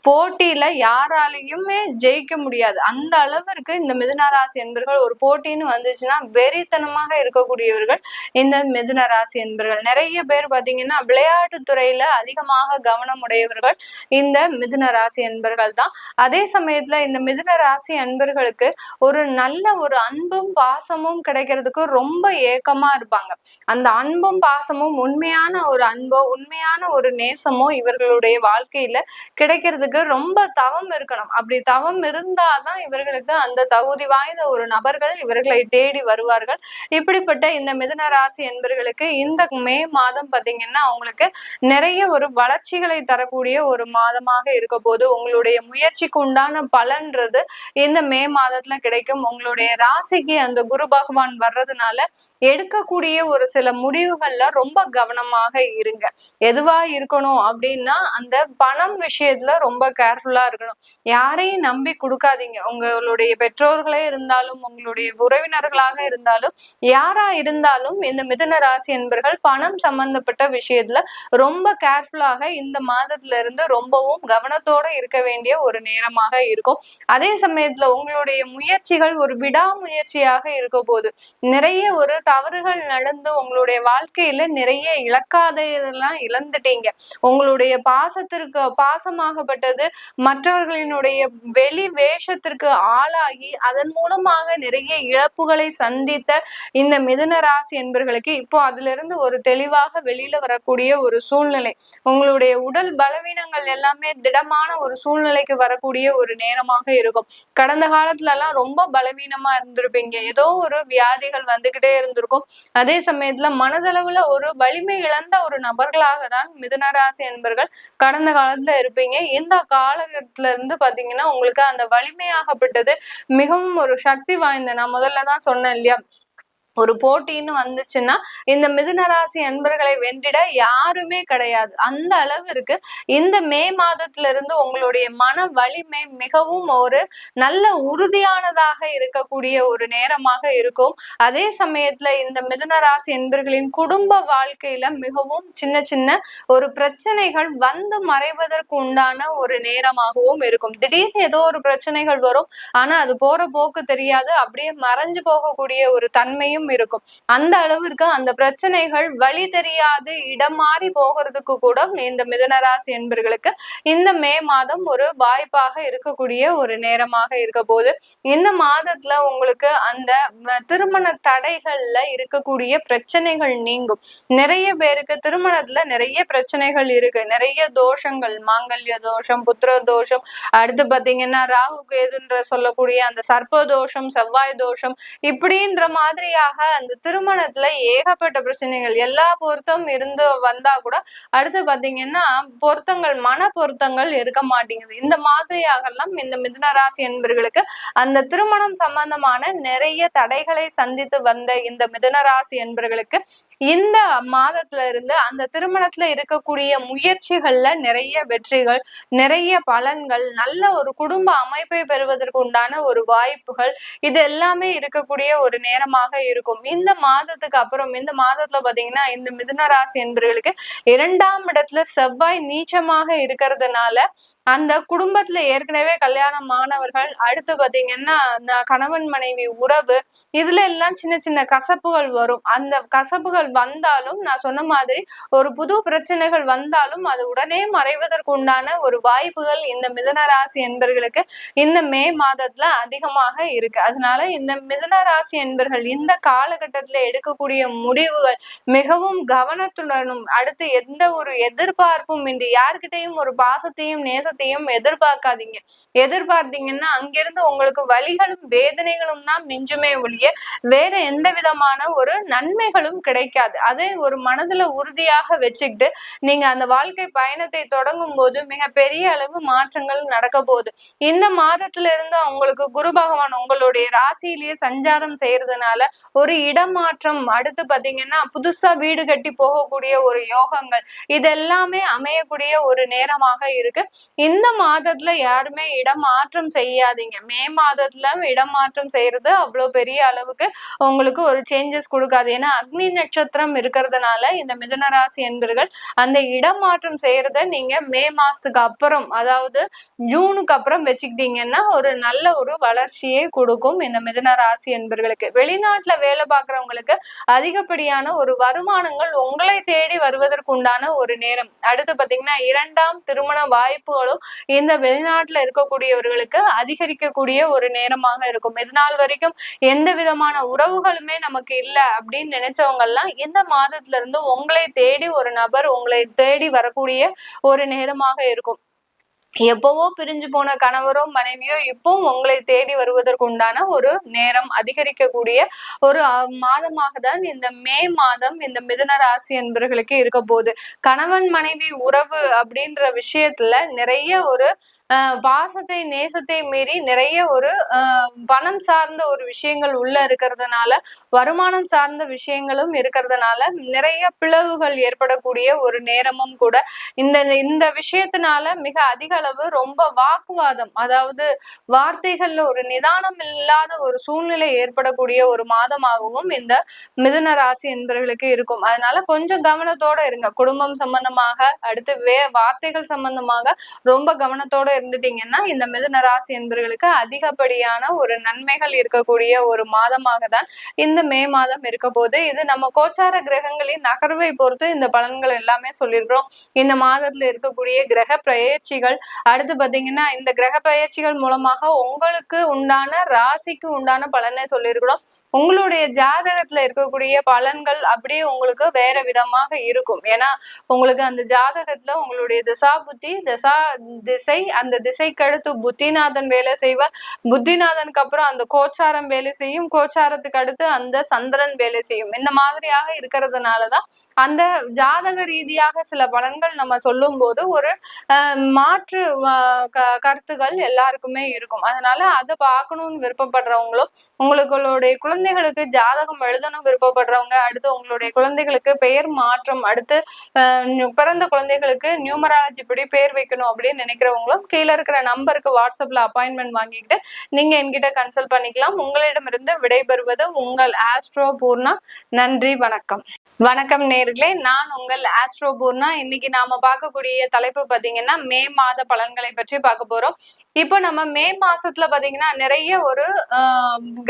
போட்டியில யாராலையுமே ஜெயிக்க முடியாது. அந்த அளவிற்கு இந்த மிதுன ராசி என்பர்கள் ஒரு போட்டின்னு வந்துச்சுன்னா வெறித்தனமாக இருக்கக்கூடியவர்கள் இந்த மிதுன ராசி என்பர்கள். நிறைய பேர் பாத்தீங்கன்னா விளையாட்டு துறையில அதிகமாக கவனம் உடையவர்கள் இந்த மிதுன ராசி என்பர்கள் தான். அதே சமயத்துல இந்த மிதுன ராசி அன்பர்களுக்கு ஒரு நல்ல ஒரு அன்பும் பாசமும் கிடைக்கிறதுக்கு ரொம்ப ஏக்கமா இருப்பாங்க. அந்த அன்பும் பாசமும் உண்மையான ஒரு அன்போ உண்மையான ஒரு நேசமோ இவர்களுடைய வாழ்க்கையில கிடைக்கிறதுக்கு ரொம்ப தவம் இருக்கணும். அப்படி தவம் இருந்தாதான் இவர்களுக்கு அந்த தகுதி வாய்ந்த ஒரு நபர்கள் இவர்களை தேடி வருவார்கள். இப்படிப்பட்ட இந்த மிதுன ராசி என்பர்களுக்கு இந்த மே மாதம் பாத்தீங்கன்னா அவங்களுக்கு நிறைய ஒரு வளர்ச்சிகளை தரக்கூடிய ஒரு மாதமாக இருக்க போது. உங்களுடைய முயற்சிக்கு உண்டான பலன்றது இந்த மே மாதத்துல கிடைக்கும். உங்களுடைய ராசிக்கு அந்த குரு பகவான் வர்றதுனால எடுக்கக்கூடிய ஒரு சில முடிவுகள்ல ரொம்ப கவனமாக இருங்க. எதுவா இருக்கணும் அப்படின்னா அந்த பணம் விஷயத்துல ரொம்ப கேர்ஃபுல்லா இருக்கணும். யாரையும் நம்பி கொடுக்காதீங்க. உங்களுடைய பெற்றோர்களே இருந்தாலும் உங்களுடைய உறவினர்களாக இருந்தாலும் யாரா இருந்தாலும் இந்த மிதுன ராசி என்பர்கள் பணம் சம்பந்தப்பட்ட விஷயத்துல ரொம்ப கேர்ஃபுல்லாக இந்த மாதத்துல இருந்து ரொம்பவும் கவனத்தோட இருக்க வேண்டிய ஒரு நேரமாக இருக்கும். அதே சமயத்துல உங்களுடைய முயற்சிகள் ஒரு விடாமுயற்சியாக இருக்க போது. நிறைய ஒரு தவறுகள் நடந்து உங்களுடைய வாழ்க்கையில நிறைய இழக்காததெல்லாம் இழந்துட்டீங்க. உங்களுடைய பாசமாகப்பட்டது மற்றவர்களினுடைய வெளி வேஷத்திற்கு ஆளாகி அதன் மூலமாக நிறைய இழப்புகளை சந்தித்த இந்த மிதுன ராசி என்பர்களுக்கு இப்போ அதுல இருந்து ஒரு தெளிவாக வெளியில வரக்கூடிய ஒரு சூழ்நிலை. உங்களுடைய உடல் பலவீனங்கள் எல்லாமே திடமான ஒரு சூழ்நிலைக்கு வரக்கூடிய ஒரு நேரமாக இருக்கும். கடந்த காலத்துல எல்லாம் ரொம்ப பலவீனமா இருந்திருப்பீங்க. ஏதோ ஒரு வியாதிகள் வந்துகிட்டே இருந்திருக்கும். அதே சமயத்துல மனதளவுல ஒரு வலிமை இழந்த ஒரு நபர்களாக தான் மிதுன ராசி என்பர்கள் கடந்த காலத்துல இருப்பீங்க. இந்த காலகட்டத்துல இருந்து பாத்தீங்கன்னா உங்களுக்கு அந்த வலிமையாகப்பட்டது மிகவும் ஒரு சக்தி வாய்ந்த, நான் முதல்லதான் சொன்னேன் இல்லையா, ஒரு போட்டின்னு வந்துச்சுன்னா இந்த மிதுன ராசி அன்பர்களை வென்றிட யாருமே கிடையாது. அந்த அளவிற்கு இந்த மே மாதத்துல இருந்து உங்களுடைய மன வலிமை மிகவும் ஒரு நல்ல உறுதியானதாக இருக்கக்கூடிய ஒரு நேரமாக இருக்கும். அதே சமயத்துல இந்த மிதுன ராசி அன்பர்களின் குடும்ப வாழ்க்கையில மிகவும் சின்ன சின்ன ஒரு பிரச்சனைகள் வந்து மறைவதற்கு உண்டான ஒரு நேரமாகவும் இருக்கும். திடீர்னு ஏதோ ஒரு பிரச்சனைகள் வரும், ஆனா அது போற போக்கு தெரியாது, அப்படியே மறைஞ்சு போகக்கூடிய ஒரு தன்மையும் இருக்கும். அந்த அளவிற்கு அந்த பிரச்சனைகள் வழி தெரியாது இடம் மாறி போகிறதுக்கு கூட இந்த மிதுன ராசி என்பர்களுக்கு இந்த மே மாதம் ஒரு வாய்ப்பாக இருக்கக்கூடிய ஒரு நேரமாக இருக்க போது. இந்த மாதத்துல உங்களுக்கு அந்த திருமண தடைகள்ல இருக்கக்கூடிய பிரச்சனைகள் நீங்கும். நிறைய பேருக்கு திருமணத்துல நிறைய பிரச்சனைகள் இருக்கு. நிறைய தோஷங்கள், மாங்கல்ய தோஷம், புத்திர தோஷம், அடுத்து பாத்தீங்கன்னா ராகு கேதுன்ற சொல்லக்கூடிய அந்த சர்ப்ப தோஷம், செவ்வாய் தோஷம், இப்படின்ற மாதிரியா அந்த திருமணத்துல ஏகப்பட்ட பிரச்சனைகள். எல்லா பொருத்தம் இருந்து வந்தா கூட அடுத்து பாத்தீங்கன்னா பொருத்தங்கள், மன பொருத்தங்கள் இருக்க மாட்டேங்குது. இந்த மாதிரியாகலாம் இந்த மிதுன ராசி என்பர்களுக்கு அந்த திருமணம் சம்பந்தமான நிறைய தடைகளை சந்தித்து வந்த இந்த மிதுன ராசி என்பர்களுக்கு இந்த மாதத்துல இருந்து அந்த திருமணத்துல இருக்கக்கூடிய முயற்சிகள்ல நிறைய வெற்றிகள், நிறைய பலன்கள், நல்ல ஒரு குடும்ப அமைப்பை பெறுவதற்கு உண்டான ஒரு வாய்ப்புகள், இது எல்லாமே இருக்கக்கூடிய ஒரு நேரமாக இருக்கும். இந்த மாதத்துக்கு அப்புறம் இந்த மாதத்துல பாத்தீங்கன்னா இந்த மிதுன ராசி என்பவர்களுக்கு 2ஆம் இடத்துல செவ்வாய் நீச்சமாக இருக்கிறதுனால அந்த குடும்பத்துல ஏற்கனவே கல்யாணமானவர்கள், அடுத்து பாத்தீங்கன்னா கணவன் மனைவி உறவு, இதுல எல்லாம் சின்ன சின்ன கசப்புகள் வரும். அந்த கசப்புகள் வந்தாலும் நான் சொன்ன மாதிரி ஒரு புது பிரச்சனைகள் வந்தாலும் அது உடனே மறைவதற்கு உண்டான ஒரு வாய்ப்புகள் இந்த மிதுன ராசி என்பர்களுக்கு இந்த மே மாதத்துல அதிகமாக இருக்கு. அதனால இந்த மிதுன ராசி என்பர்கள் இந்த காலகட்டத்துல எடுக்கக்கூடிய முடிவுகள் மிகவும் கவனத்துடனும், அடுத்து எந்த ஒரு எதிர்பார்ப்பும் இன்றி, யார்கிட்டையும் ஒரு பாசத்தையும் நேசத்தையும் எதிர்பார்க்காதீங்க. எதிர்பார்த்தீங்கன்னா அங்கிருந்து உங்களுக்கு வலிகளும் வேதனைகளும் தான் மிஞ்சுமே ஒழிய வேற எந்த விதமான ஒரு நன்மைகளும் கிடைக்காது. அதை ஒரு மனதுல உறுதியாக வச்சுக்கிட்டு நீங்க அந்த வாழ்க்கை பயணத்தை தொடங்கும் போது மிக பெரிய அளவு மாற்றங்கள் நடக்க போகுது. இந்த மாதத்துல இருந்து உங்களுக்கு குரு பகவான் உங்களுடைய ராசியிலேயே சஞ்சாரம் செய்யறதுனால ஒரு இடமாற்றம், அடுத்து பாத்தீங்கன்னா புதுசா வீடு கட்டி போகக்கூடிய ஒரு யோகங்கள், இதெல்லாமே அமையக்கூடிய ஒரு நேரமாக இருக்கு. இந்த மாதத்துல யாருமே இடமாற்றம் செய்யாதீங்க. மே மாதத்துல இடமாற்றம் செய்யறது அவ்வளவு பெரிய அளவுக்கு உங்களுக்கு ஒரு சேஞ்சஸ் கொடுக்காது. ஏன்னா அக்னி நட்சத்திரம் இருக்கிறதுனால இந்த மிதுன ராசி என்பர்கள் அந்த இடமாற்றம் செய்யறத நீங்க மே மாசத்துக்கு அப்புறம், அதாவது ஜூனுக்கு அப்புறம் வச்சுக்கிட்டீங்கன்னா ஒரு நல்ல ஒரு வளர்ச்சியை கொடுக்கும் இந்த மிதுன ராசி என்பர்களுக்கு. வெளிநாட்டுல வேலை பார்க்கறவங்களுக்கு அதிகப்படியான ஒரு வருமானங்கள் உங்களை தேடி வருவதற்குண்டான ஒரு நேரம். அடுத்து பாத்தீங்கன்னா இரண்டாம் திருமண வாய்ப்புகளும் இந்த வெளிநாட்டுல இருக்கக்கூடியவர்களுக்கு அதிகரிக்கக்கூடிய ஒரு நேரமாக இருக்கும். இதனால் வரைக்கும் எந்த விதமான உறவுகளுமே நமக்கு இல்ல அப்படின்னு நினைச்சவங்க எல்லாம் இந்த மாதத்துல இருந்து உங்களை தேடி ஒரு நபர் உங்களை தேடி வரக்கூடிய ஒரு நேரமாக இருக்கும். எப்பவோ பிரிஞ்சு போன கணவரோ மனைவியோ இப்போ உங்களை தேடி வருவதற்குண்டான ஒரு நேரம் அதிகரிக்கக்கூடிய ஒரு மாதமாக தான் இந்த மே மாதம் இந்த மிதுன ராசி என்பவர்களுக்கு இருக்க போகுது. கணவன் மனைவி உறவு அப்படின்ற விஷயத்துல நிறைய ஒரு பாசத்தை நேசத்தை மீறி நிறைய ஒரு பணம் சார்ந்த ஒரு விஷயங்கள் உள்ள இருக்கிறதுனால, வருமானம் சார்ந்த விஷயங்களும் இருக்கிறதுனால நிறைய பிளவுகள் ஏற்படக்கூடிய ஒரு நேரமும் கூட. இந்த விஷயத்தினால மிக அதிக அளவு ரொம்ப வாக்குவாதம், அதாவது வார்த்தைகள்ல ஒரு நிதானம் இல்லாத ஒரு சூழ்நிலை ஏற்படக்கூடிய ஒரு மாதமாகவும் இந்த மிதுன ராசி என்பவர்களுக்கு இருக்கும். அதனால கொஞ்சம் கவனத்தோட இருங்க. குடும்பம் சம்பந்தமாக, அடுத்து வார்த்தைகள் சம்பந்தமாக ரொம்ப கவனத்தோட இருந்துட்டீங்கன்னா இந்த மிதுன ராசி என்பவர்களுக்கு அதிகப்படியான ஒரு நன்மைகள் இருக்கக்கூடிய ஒரு மாதமாக தான் இந்த மே மாதம் இருக்க போது. இது நம்ம கோச்சார கிரகங்களின் நகர்வை பொறுத்து இந்த பலன்கள் எல்லாமே சொல்லியிருக்கிறோம். இந்த மாதத்துல இருக்கக்கூடிய கிரக பயிற்சிகள், அடுத்து பாத்தீங்கன்னா இந்த கிரக பயிற்சிகள் மூலமாக உங்களுக்கு உண்டான ராசிக்கு உண்டான பலனை சொல்லியிருக்கிறோம். உங்களுடைய ஜாதகத்துல இருக்கக்கூடிய பலன்கள் அப்படியே உங்களுக்கு வேற விதமாக இருக்கும். ஏன்னா உங்களுக்கு அந்த ஜாதகத்துல உங்களுடைய திசா புத்தி, திசை, அந்த திசைக்கு அடுத்து புத்திநாதன் வேலை செய்வார். புத்திநாதனுக்கு அப்புறம் அந்த கோச்சாரம் வேலை செய்யும். கோச்சாரத்துக்கு அடுத்து அந்த சந்திரன் வேலை செய்யும். இந்த மாதிரியாக இருக்கிறதுனாலதான் அந்த ஜாதக ரீதியாக சில பலன்கள் நம்ம சொல்லும் போது ஒரு மாற்று கருத்துகள் எல்லாருக்குமே இருக்கும். அதனால அதை பார்க்கணும்னு விருப்பப்படுறவங்களும், உங்களுடைய குழந்தைகளுக்கு ஜாதகம் எழுதணும் விருப்பப்படுறவங்க, அடுத்து உங்களுடைய குழந்தைகளுக்கு பெயர் மாற்றம், அடுத்து பிறந்த குழந்தைகளுக்கு நியூமராலஜி படி பேர் வைக்கணும் அப்படின்னு நினைக்கிறவங்களும் கீழே இருக்கிற நம்பருக்கு வாட்ஸ்அப்ல அப்பாயின்மெண்ட் வாங்கிக்கிட்டு நீங்க என்கிட்ட கன்சல்ட் பண்ணிக்கலாம். உங்களிடமிருந்து விடைபெறுவது உங்கள் ஆஸ்ட்ரோ பூர்ணா. நன்றி, வணக்கம். வணக்கம் நேர்களே, நான் உங்கள் ஆஸ்ட்ரோ பூர்ணா. இன்னைக்கு நாம பார்க்கக்கூடிய தலைப்பு பாத்தீங்கன்னா மே மாத பலன்களை பற்றி பார்க்க போறோம். இப்போ நம்ம மே மாசத்துல பாத்தீங்கன்னா நிறைய ஒரு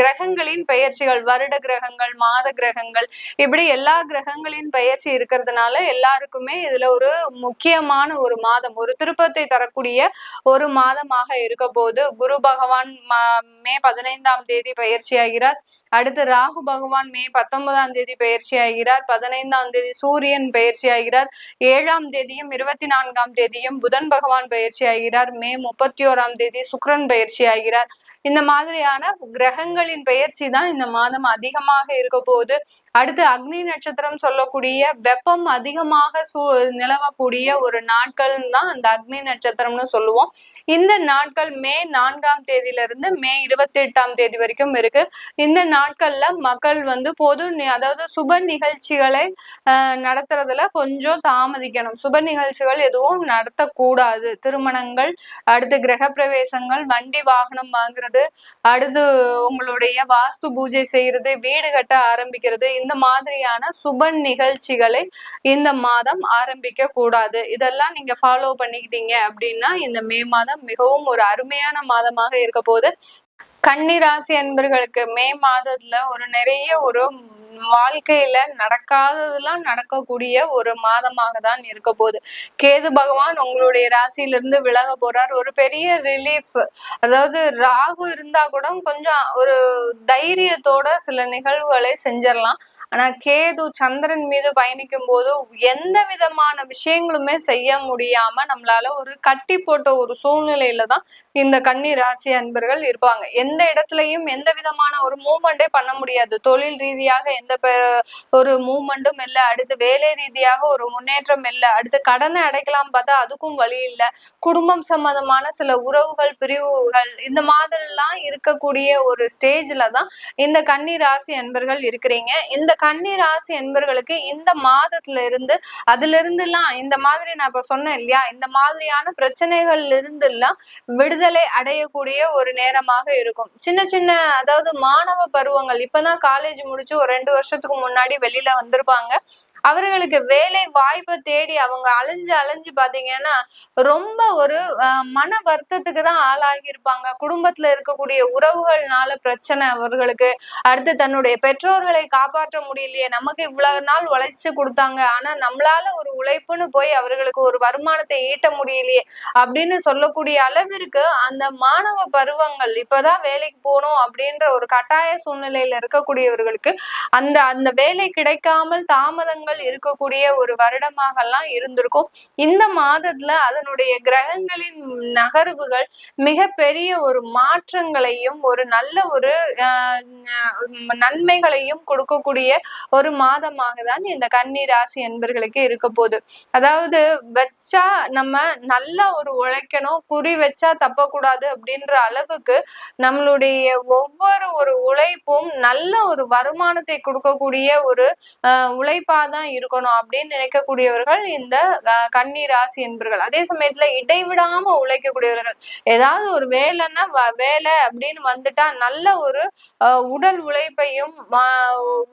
கிரகங்களின் பெயர்ச்சிகள், வருட கிரகங்கள், மாத கிரகங்கள், இப்படி எல்லா கிரகங்களின் பெயர்ச்சி இருக்கிறதுனால எல்லாருக்குமே இதுல ஒரு முக்கியமான ஒரு மாதம், ஒரு திருப்பத்தை தரக்கூடிய ஒரு மாதமாக இருக்க போது. குரு பகவான் மே 15ஆம் தேதி பயிற்சி ஆகிறார். அடுத்து ராகு பகவான் மே 19ஆம் தேதி பயிற்சி ஆகிறார். 15ஆம் தேதி சூரியன் பயிற்சி ஆகிறார். 7ஆம் தேதியும் 24ஆம் தேதியும் புதன் பகவான் பயிற்சி ஆகிறார். மே 31ஆம் தேதி சுக்கிரன் பயிற்சி ஆகிறார். இந்த மாதிரியான கிரகங்களின் பெயர்ச்சி தான் இந்த மாதம் அதிகமாக இருக்க போகுது. அடுத்து அக்னி நட்சத்திரம் சொல்லக்கூடிய வெப்பம் அதிகமாக நிலவக்கூடிய ஒரு நாட்கள் தான் அந்த அக்னி நட்சத்திரம்னு சொல்லுவோம். இந்த நாட்கள் மே 4ஆம் தேதியிலிருந்து மே 28ஆம் தேதி வரைக்கும் இருக்கு. இந்த நாட்கள்ல மக்கள் பொது அதாவது சுப நிகழ்ச்சிகளை நடத்துறதுல கொஞ்சம் தாமதிக்கணும். சுப நிகழ்ச்சிகள் எதுவும் நடத்தக்கூடாது. திருமணங்கள், அடுத்து கிரக பிரவேசங்கள், வண்டி வாகனம் வாங்குறது, அடுத்து உங்களுடைய வாஸ்து பூஜை செய்யறது, வீடு கட்ட ஆரம்பிக்கிறது, இந்த மாதிரியான சுப நிகழ்ச்சிகளை இந்த மாதம் ஆரம்பிக்க கூடாது. இதெல்லாம் நீங்க ஃபாலோ பண்ணிக்கிட்டீங்க அப்படின்னா இந்த மே மாதம் மிகவும் ஒரு அருமையான மாதமாக இருக்க போது. கன்னி ராசி அன்பர்களுக்கு மே மாதத்துல ஒரு நிறைய ஒரு வாழ்க்கையில நடக்காததெல்லாம் நடக்கக்கூடிய ஒரு மாதமாக தான் இருக்க போகுது. கேது பகவான் உங்களுடைய ராசியிலிருந்து விலக போறார். ஒரு பெரிய ரிலீஃப், அதாவது ராகு இருந்தா கூட கொஞ்சம் ஒரு தைரியத்தோட சில நிகழ்வுகளை செஞ்சிடலாம். ஆனா கேது சந்திரன் மீது பயணிக்கும் போது எந்த விதமான விஷயங்களுமே செய்ய முடியாம நம்மளால ஒரு கட்டி போட்ட ஒரு சூழ்நிலையில தான் இந்த கன்னி ராசி அன்பர்கள் இருப்பாங்க. எந்த இடத்துலயும் எந்த விதமான ஒரு மூவ்மெண்டே பண்ண முடியாது. தொழில் ரீதியாக எந்த ஒரு மூவ்மெண்ட்டும் இல்லை, அடுத்து வேலை ரீதியாக ஒரு முன்னேற்றம் இல்லை, அடுத்து கடனை அடைக்கலாம் பார்த்தா அதுக்கும் வழி இல்லை, குடும்பம் சம்பந்தமான சில உறவுகள் பிரிவுகள் இந்த மாதிரி எல்லாம் இருக்கக்கூடிய ஒரு ஸ்டேஜ்ல தான் இந்த கன்னி ராசி அன்பர்கள் இருக்கிறீங்க. இந்த கன்னி ராசி அன்பர்களுக்கு இந்த மாதத்துல இருந்து அதுல இருந்து எல்லாம் இந்த மாதிரி நான் இப்ப சொன்னேன் இல்லையா, இந்த மாதிரியான பிரச்சனைகள்ல இருந்து எல்லாம் விடுதலை அடையக்கூடிய ஒரு நேரமாக இருக்கும். சின்ன சின்ன, அதாவது மாணவ பருவங்கள், இப்பதான் காலேஜ் முடிச்சு ஒரு 2 வருஷத்துக்கு முன்னாடி வெளியில வந்திருப்பாங்க. அவர்களுக்கு வேலை வாய்ப்பை தேடி அவங்க அலைஞ்சு பாத்தீங்கன்னா ரொம்ப ஒரு மன வருத்தத்துக்கு தான் ஆளாகி இருப்பாங்க. குடும்பத்துல இருக்கக்கூடிய உறவுகள்னால பிரச்சனை அவர்களுக்கு, அடுத்து தன்னுடைய பெற்றோர்களை காப்பாற்ற முடியலையே, நமக்கு இவ்வளவு நாள் உழைச்சு கொடுத்தாங்க ஆனா நம்மளால ஒரு உழைப்புன்னு போய் அவர்களுக்கு ஒரு வருமானத்தை ஈட்ட முடியலையே அப்படின்னு சொல்லக்கூடிய அளவிற்கு அந்த மாணவ பருவங்கள், இப்பதான் வேலைக்கு போகணும் அப்படின்ற ஒரு கட்டாய சூழ்நிலையில இருக்கக்கூடியவர்களுக்கு அந்த அந்த வேலை கிடைக்காமல் தாமதங்கள் இருக்கக்கூடிய ஒரு வருடமாகலாம் இருந்திருக்கும். இந்த மாதத்துல அதனுடைய கிரகங்களின் நகர்வுகள் மிக பெரிய ஒரு மாற்றங்களையும் ஒரு நல்ல ஒரு நன்மைகளையும் கொடுக்கக்கூடிய ஒரு மாதமாக தான் இந்த கன்னி ராசி என்பர்களுக்கு இருக்க போகுது. அதாவது வச்சா நம்ம நல்லா ஒரு உழைக்கணும், குறி வச்சா தப்பக்கூடாது அப்படின்ற அளவுக்கு நம்மளுடைய ஒவ்வொரு ஒரு உழைப்பும் நல்ல ஒரு வருமானத்தை கொடுக்கக்கூடிய ஒரு உழைப்பாதான் இருக்கணும் அப்படின்னு நினைக்கக்கூடியவர்கள் இந்த கன்னி ராசி என்பர்கள். அதே சமயத்துல இடைவிடாம உழைக்கக்கூடியவர்கள், ஏதாவது ஒரு வேலைன்னா வேலை அப்படின்னு வந்துட்டா நல்ல ஒரு உடல் உழைப்பையும்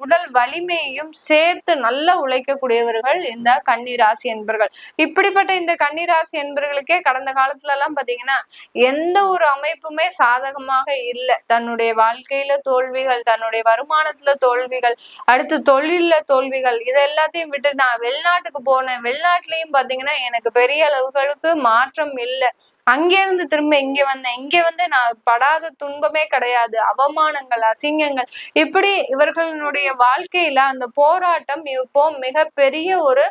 உடல் வலிமையையும் சேர்த்து நல்லா உழைக்கக்கூடியவர்கள் இந்த கன்னி ராசி என்பர்கள். இப்படிப்பட்ட இந்த கன்னி ராசி என்பர்களுக்கே கடந்த காலத்துல எல்லாம் பாத்தீங்கன்னா எந்த ஒரு அமைப்புமே சாதகமாக இல்லை. தன்னுடைய வாழ்க்கையில தோல்விகள், தன்னுடைய வருமானத்துல தோல்விகள், அடுத்து தொழில்ல தோல்விகள், இது எல்லாத்தையும் விட்டு நான் வெளிநாட்டுக்கு போனேன், வெளிநாட்டுலயும் பாத்தீங்கன்னா எனக்கு பெரிய அளவுகளுக்கு மாற்றம் இல்லை, அங்கிருந்து திரும்ப இங்க வந்தேன், இங்க வந்து நான் படாத துன்பமே கிடையாது, அவமானங்கள் அசிங்கங்கள், இப்படி இவர்களுடைய வாழ்க்கையில அந்த போராட்டம் இப்போ மிக பெரிய ஒரு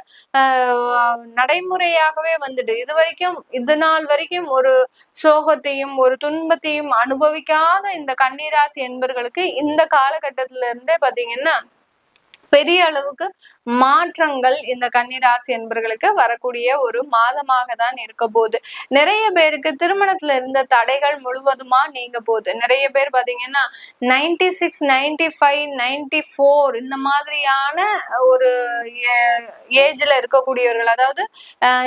நடைமுறையாகவே வந்துட்டு இது நாள் வரைக்கும் ஒரு சோகத்தையும் ஒரு துன்பத்தையும் அனுபவிக்காத இந்த கன்னிராசி என்பர்களுக்கு இந்த காலகட்டத்தில இருந்தே பாத்தீங்கன்னா பெரிய அளவுக்கு மாற்றங்கள் இந்த கன்னிராசி என்பர்களுக்கு வரக்கூடிய ஒரு மாதமாக தான் இருக்க போகுது. நிறைய பேருக்கு திருமணத்துல இருந்த தடைகள் முழுவதுமா நீங்க போகுது. நிறைய பேர் பாத்தீங்கன்னா 96, 95, 94 இந்த மாதிரியான ஒரு ஏஜ்ல இருக்கக்கூடியவர்கள், அதாவது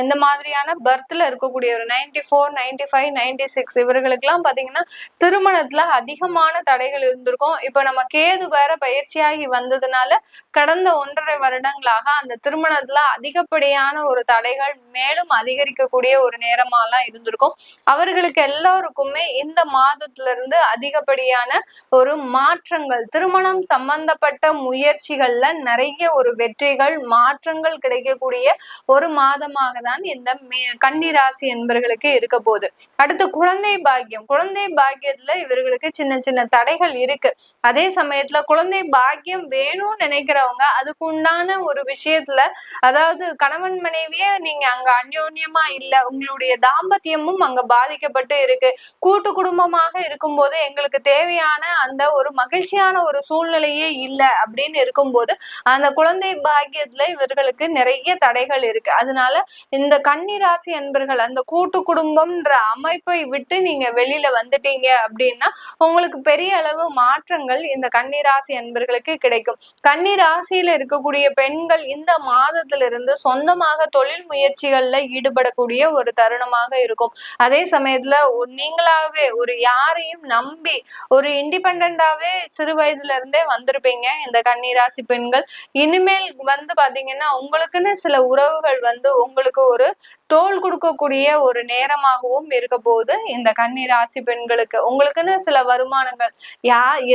இந்த மாதிரியான பர்த்ல இருக்கக்கூடியவர் 94, 95, 96 இவர்களுக்கு எல்லாம் பாத்தீங்கன்னா திருமணத்துல அதிகமான தடைகள் இருந்திருக்கும். இப்ப நம்ம கேது வேற பயிற்சியாகி வந்ததுனால கடந்த 1.5 வருடங்களாக அந்த திருமணத்துல அதிகப்படியான ஒரு தடைகள் மேலும் அதிகரிக்கக்கூடிய ஒரு நேரமாலாம் இருந்திருக்கும். அவர்களுக்கு எல்லாருக்குமே இந்த மாதத்துல இருந்து அதிகப்படியான ஒரு மாற்றங்கள், திருமணம் சம்பந்தப்பட்ட முயற்சிகள்ல நிறைய ஒரு வெற்றிகள் மாற்றங்கள் கிடைக்கக்கூடிய ஒரு மாதமாக தான் இந்த கன்னிராசி என்பவர்களுக்கு இருக்க போகுது. அடுத்து குழந்தை பாக்கியம். குழந்தை பாக்கியத்துல இவர்களுக்கு சின்ன சின்ன தடைகள் இருக்கு. அதே சமயத்துல குழந்தை பாக்கியம் வேணும்னு நினைக்கிறவங்க அதுக்கு உண்டான ஒரு விஷயத்துல, அதாவது கணவன் மனைவியே நீங்க அங்க அந்யோன்யமா இல்ல, உங்களுடைய தாம்பத்தியமும் அங்க பாதிக்கப்பட்டு இருக்கு, கூட்டு குடும்பமாக இருக்கும் போது எங்களுக்கு தேவையான அந்த ஒரு மகிழ்ச்சியான ஒரு சூழ்நிலையே இல்லை அப்படின்னு இருக்கும்போது அந்த குழந்தை பாக்கியத்துல இவர்களுக்கு நிறைய தடைகள் இருக்கு. அதனால இந்த கன்னிராசி அன்பர்கள் அந்த கூட்டு குடும்பம்ன்ற அமைப்பை விட்டு நீங்க வெளியில வந்துட்டீங்க அப்படின்னா உங்களுக்கு பெரிய அளவு மாற்றங்கள் இந்த கன்னிராசி அன்பர்களுக்கு கிடைக்கும். கன்னிராசியில இருக்கக்கூடிய பெண்கள் இந்த மாதத்துல இருந்து சொந்தமாக தொழில் முயற்சிகள்ல ஈடுபடக்கூடிய ஒரு தருணமாக இருக்கும். அதே சமயத்துல நீங்களாவே ஒரு யாரையும் நம்பி ஒரு இண்டிபெண்டாவே சிறு வயதுல இருந்தே வந்திருப்பீங்க இந்த கன்னிராசி பெண்கள். இனிமேல் வந்து பாத்தீங்கன்னா உங்களுக்குன்னு சில உறவுகள் வந்து உங்களுக்கு ஒரு தோள் கொடுக்கக்கூடிய ஒரு நேரமாகவும் இருக்க போகுது இந்த கன்னி ராசி பெண்களுக்கு. உங்களுக்குன்னு சில வருமானங்கள்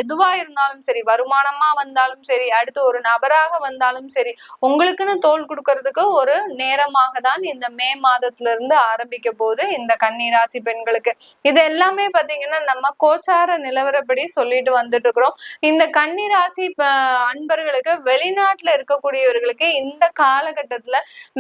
எதுவா இருந்தாலும் சரி, வருமானமா வந்தாலும் சரி, அடுத்து ஒரு நபராக வந்தாலும் சரி, உங்களுக்குன்னு தோள் கொடுக்கறதுக்கு ஒரு நேரமாக தான் இந்த மே மாதத்துல இருந்து ஆரம்பிக்க போகுது இந்த கன்னி ராசி பெண்களுக்கு. இது எல்லாமே பாத்தீங்கன்னா நம்ம கோச்சார நிலவரப்படி சொல்லிட்டு வந்துட்டு இருக்கிறோம். இந்த கன்னி ராசி அன்பர்களுக்கு வெளிநாட்டுல இருக்கக்கூடியவர்களுக்கு இந்த காலகட்டத்துல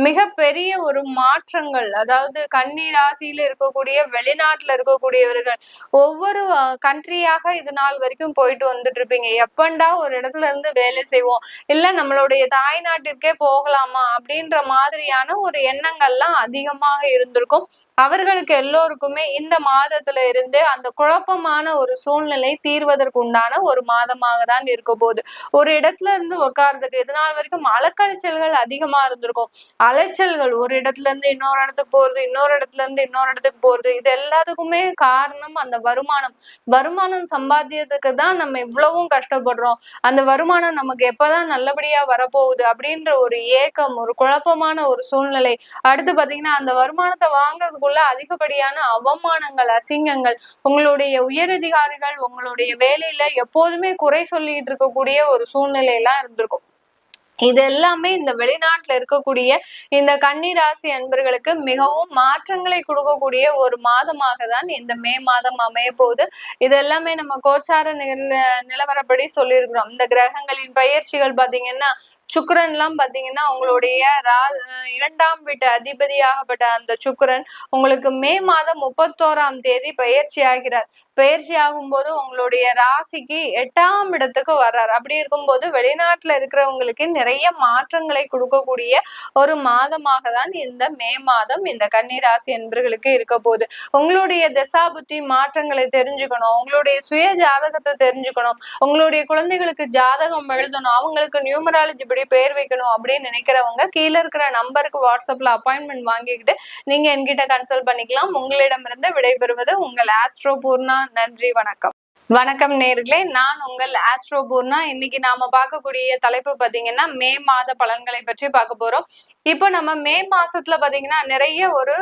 மிகப்பெரிய ஒரு மாற்றங்கள், அதாவது கன்னி ராசியில இருக்கக்கூடிய வெளிநாட்டுல இருக்கக்கூடியவர்கள் ஒவ்வொரு கண்ட்ரியாக இது நாள் வரைக்கும் போயிட்டு வந்துட்டு இருப்பீங்க. எப்பண்டா ஒரு இடத்துல இருந்து வேலை செய்வோம், இல்ல நம்மளுடைய தாய் நாட்டிற்கே போகலாமா அப்படின்ற மாதிரியான ஒரு எண்ணங்கள்லாம் அதிகமாக இருந்திருக்கும். அவர்களுக்கு எல்லோருக்குமே இந்த மாதத்துல இருந்து அந்த குழப்பமான ஒரு சூழ்நிலை தீர்வதற்கு உண்டான ஒரு மாதமாக தான் இருக்க போகுது. ஒரு இடத்துல இருந்து உட்கார்றதுக்கு இது நாள் வரைக்கும் அலக்கழிச்சல்கள் அதிகமா இருந்திருக்கும். அலைச்சல்கள், ஒரு இடத்துல இருந்து இன்னொரு இடத்துக்கு போறது, இன்னொரு இடத்துல இருந்து இன்னொரு இடத்துக்கு போறது, இது எல்லாத்துக்குமே காரணம் அந்த வருமானம் சம்பாத்தியத்துக்கு தான் நம்ம இவ்வளவும் கஷ்டப்படுறோம். அந்த வருமானம் நமக்கு எப்பதான் நல்லபடியா வரப்போகுது அப்படின்ற ஒரு ஏக்கம், ஒரு குழப்பமான ஒரு சூழ்நிலை. அடுத்து பாத்தீங்கன்னா அந்த வருமானத்தை வாங்கறதுக்குள்ள அதிகப்படியான அவமானங்கள், அசிங்கங்கள், உங்களுடைய உயரதிகாரிகள் உங்களுடைய வேலையில எப்போதுமே குறை சொல்லிட்டு இருக்கக்கூடிய ஒரு சூழ்நிலை எல்லாம் இருந்திருக்கும். இது எல்லாமே இந்த வெளிநாட்டுல இருக்கக்கூடிய இந்த கன்னி ராசி அன்பர்களுக்கு மிகவும் மாற்றங்களை கொடுக்கக்கூடிய ஒரு மாதமாக தான் இந்த மே மாதம் அமைய போகுது. இது எல்லாமே நம்ம கோச்சார நிலவரப்படி சொல்லியிருக்கிறோம். இந்த கிரகங்களின் பயிற்சிகள் பாத்தீங்கன்னா சுக்கிரன் எல்லாம் பாத்தீங்கன்னா உங்களுடைய 2ஆம் வீட்டு அதிபதியாகப்பட்ட அந்த சுக்கிரன் உங்களுக்கு மே மாதம் 31ஆம் தேதி பயிற்சி ஆகிறார். பயிற்சி ஆகும் போது உங்களுடைய ராசிக்கு 8ஆம் இடத்துக்கு வர்றார். அப்படி இருக்கும்போது வெளிநாட்டுல இருக்கிறவங்களுக்கு நிறைய மாற்றங்களை கொடுக்கக்கூடிய ஒரு மாதமாக தான் இந்த மே மாதம் இந்த கன்னி ராசி என்பர்களுக்கு இருக்க போகுது. உங்களுடைய தசாபுத்தி மாற்றங்களை தெரிஞ்சுக்கணும், உங்களுடைய சுய ஜாதகத்தை தெரிஞ்சுக்கணும், உங்களுடைய குழந்தைகளுக்கு ஜாதகம் எழுதணும், அவங்களுக்கு நியூமராலஜி படி பேர் வைக்கணும் அப்படின்னு நினைக்கிறவங்க கீழே இருக்கிற நம்பருக்கு வாட்ஸ்அப்ல அப்பாயின்மெண்ட் வாங்கிக்கிட்டு நீங்க என்கிட்ட கன்சல்ட் பண்ணிக்கலாம். உங்களிடமிருந்து விடைபெறுவது உங்கள் ஆஸ்ட்ரோ பூர்ணா. நன்றி, வணக்கம். வணக்கம் நேர்களே, நான் உங்கள் ஆஸ்ட்ரோ பூர்ணா. இன்னைக்கு நாம பார்க்கக்கூடிய தலைப்பு பாத்தீங்கன்னா மே மாத பலன்களை பற்றி பார்க்க போறோம். இப்போ நம்ம மே மாசத்துல பாத்தீங்கன்னா நிறைய ஒரு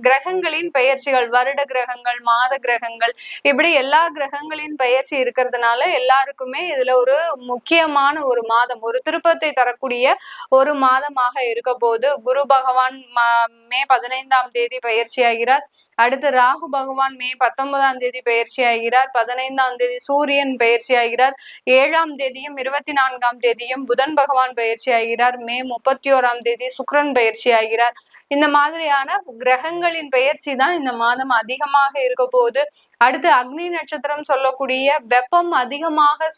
கிரகங்களின் பெயர்ச்சிகள், வருட கிரகங்கள், மாத கிரகங்கள், இப்படி எல்லா கிரகங்களின் பெயர்ச்சி இருக்கிறதுனால எல்லாருக்குமே இதுல ஒரு முக்கியமான ஒரு மாதம், ஒரு திருப்பத்தை தரக்கூடிய ஒரு மாதமாக இருக்க போது. குரு பகவான் மே 15ஆம் தேதி பயிற்சி ஆகிறார். அடுத்து ராகு பகவான் மே 19ஆம் தேதி பயிற்சி ஆகிறார். 15ஆம் தேதி சூரியன் பயிற்சி ஆகிறார். 7ஆம் தேதியும் 24ஆம் தேதியும் புதன் பகவான் பயிற்சி ஆகிறார். மே 31ஆம் தேதி சுக்கிரன் பயிற்சி ஆகிறார். இந்த மாதிரியான கிரகங்களின் பெயர்ச்சி தான் இந்த மாதம் அதிகமாக இருக்க போகுது. அடுத்து அக்னி நட்சத்திரம் சொல்லக்கூடிய வெப்பம் அதிகமாக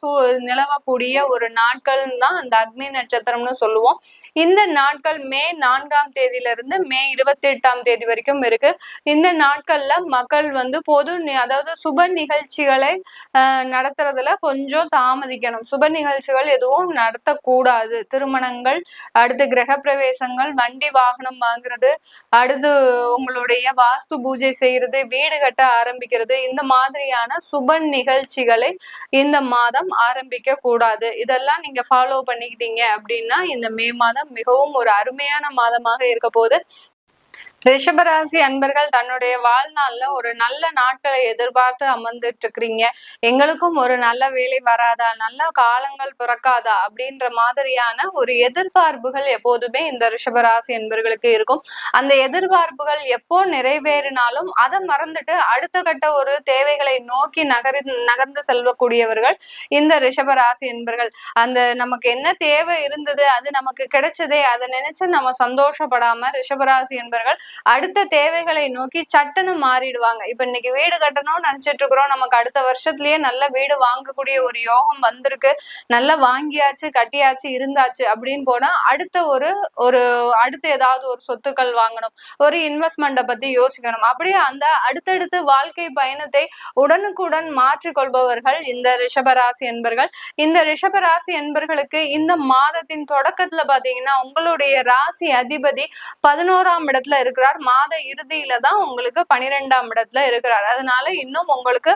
நிலவக்கூடிய ஒரு நாட்கள் தான் அந்த அக்னி நட்சத்திரம்னு சொல்லுவோம். இந்த நாட்கள் மே 4ஆம் தேதியிலிருந்து மே 28ஆம் தேதி வரைக்கும் இருக்கு. இந்த நாட்கள்ல மக்கள் பொது அதாவது சுப நிகழ்ச்சிகளை நடத்துறதுல கொஞ்சம் தாமதிக்கணும். சுப நிகழ்ச்சிகள் எதுவும் நடத்தக்கூடாது. திருமணங்கள், அடுத்து கிரக பிரவேசங்கள், வண்டி வாகனம் வாங்குறது, அடுத்து உங்களுடைய வாஸ்து பூஜை செய்யறது, வீடு கட்ட ஆரம்பிக்கிறது, இந்த மாதிரியான சுப நிகழ்ச்சிகளை இந்த மாதம் ஆரம்பிக்க கூடாது. இதெல்லாம் நீங்க ஃபாலோ பண்ணிக்கிட்டீங்க அப்படின்னா இந்த மே மாதம் மிகவும் ஒரு அருமையான மாதமாக இருக்க போகுது. ரிஷபராசி அன்பர்கள் தன்னுடைய வாழ்நாள்ல ஒரு நல்ல நாட்களை எதிர்பார்த்து அமர்ந்துட்டு இருக்கிறீங்க. எங்களுக்கும் ஒரு நல்ல வேலை வராதா, நல்ல காலங்கள் பிறக்காதா அப்படின்ற மாதிரியான ஒரு எதிர்பார்ப்புகள் எப்போதுமே இந்த ரிஷபராசி அன்பர்களுக்கு இருக்கும். அந்த எதிர்பார்ப்புகள் எப்போ நிறைவேறினாலும் அதை மறந்துட்டு அடுத்த கட்ட ஒரு தேவைகளை நோக்கி நகர்ந்து செல்லக்கூடியவர்கள் இந்த ரிஷபராசி என்பர்கள். அந்த நமக்கு என்ன தேவை இருந்தது, அது நமக்கு கிடைச்சதே, அதை நினைச்சு நம்ம சந்தோஷப்படாம ரிஷபராசி என்பர்கள் அடுத்த தேவைகளை நோக்கி சட்டுன்னு மாறிடுவாங்க. இப்ப இன்னைக்கு வீடு கட்டணும்னு நினைச்சிட்டு இருக்கிறோம், நமக்கு அடுத்த வருஷத்துலயே நல்ல வீடு வாங்கக்கூடிய ஒரு யோகம் வந்திருக்கு, நல்லா வாங்கியாச்சு, கட்டியாச்சு, இருந்தாச்சு அப்படின்னு போனா அடுத்து ஏதாவது ஒரு சொத்துக்கள் வாங்கணும், ஒரு இன்வெஸ்ட்மெண்ட்டை பத்தி யோசிக்கணும். அப்படியே அந்த அடுத்தடுத்து வாழ்க்கை பயணத்தை உடனுக்குடன் மாற்றிக்கொள்பவர்கள் இந்த ரிஷபராசி என்பர்கள். இந்த ரிஷபராசி என்பர்களுக்கு இந்த மாதத்தின் தொடக்கத்துல பாத்தீங்கன்னா உங்களுடைய ராசி அதிபதி 11ஆம் இடத்துல இருக்கிறார். மாத இறுதியில தான் உங்களுக்கு 12ஆம் இடத்துல இருக்கிறார். அதனால இன்னும் உங்களுக்கு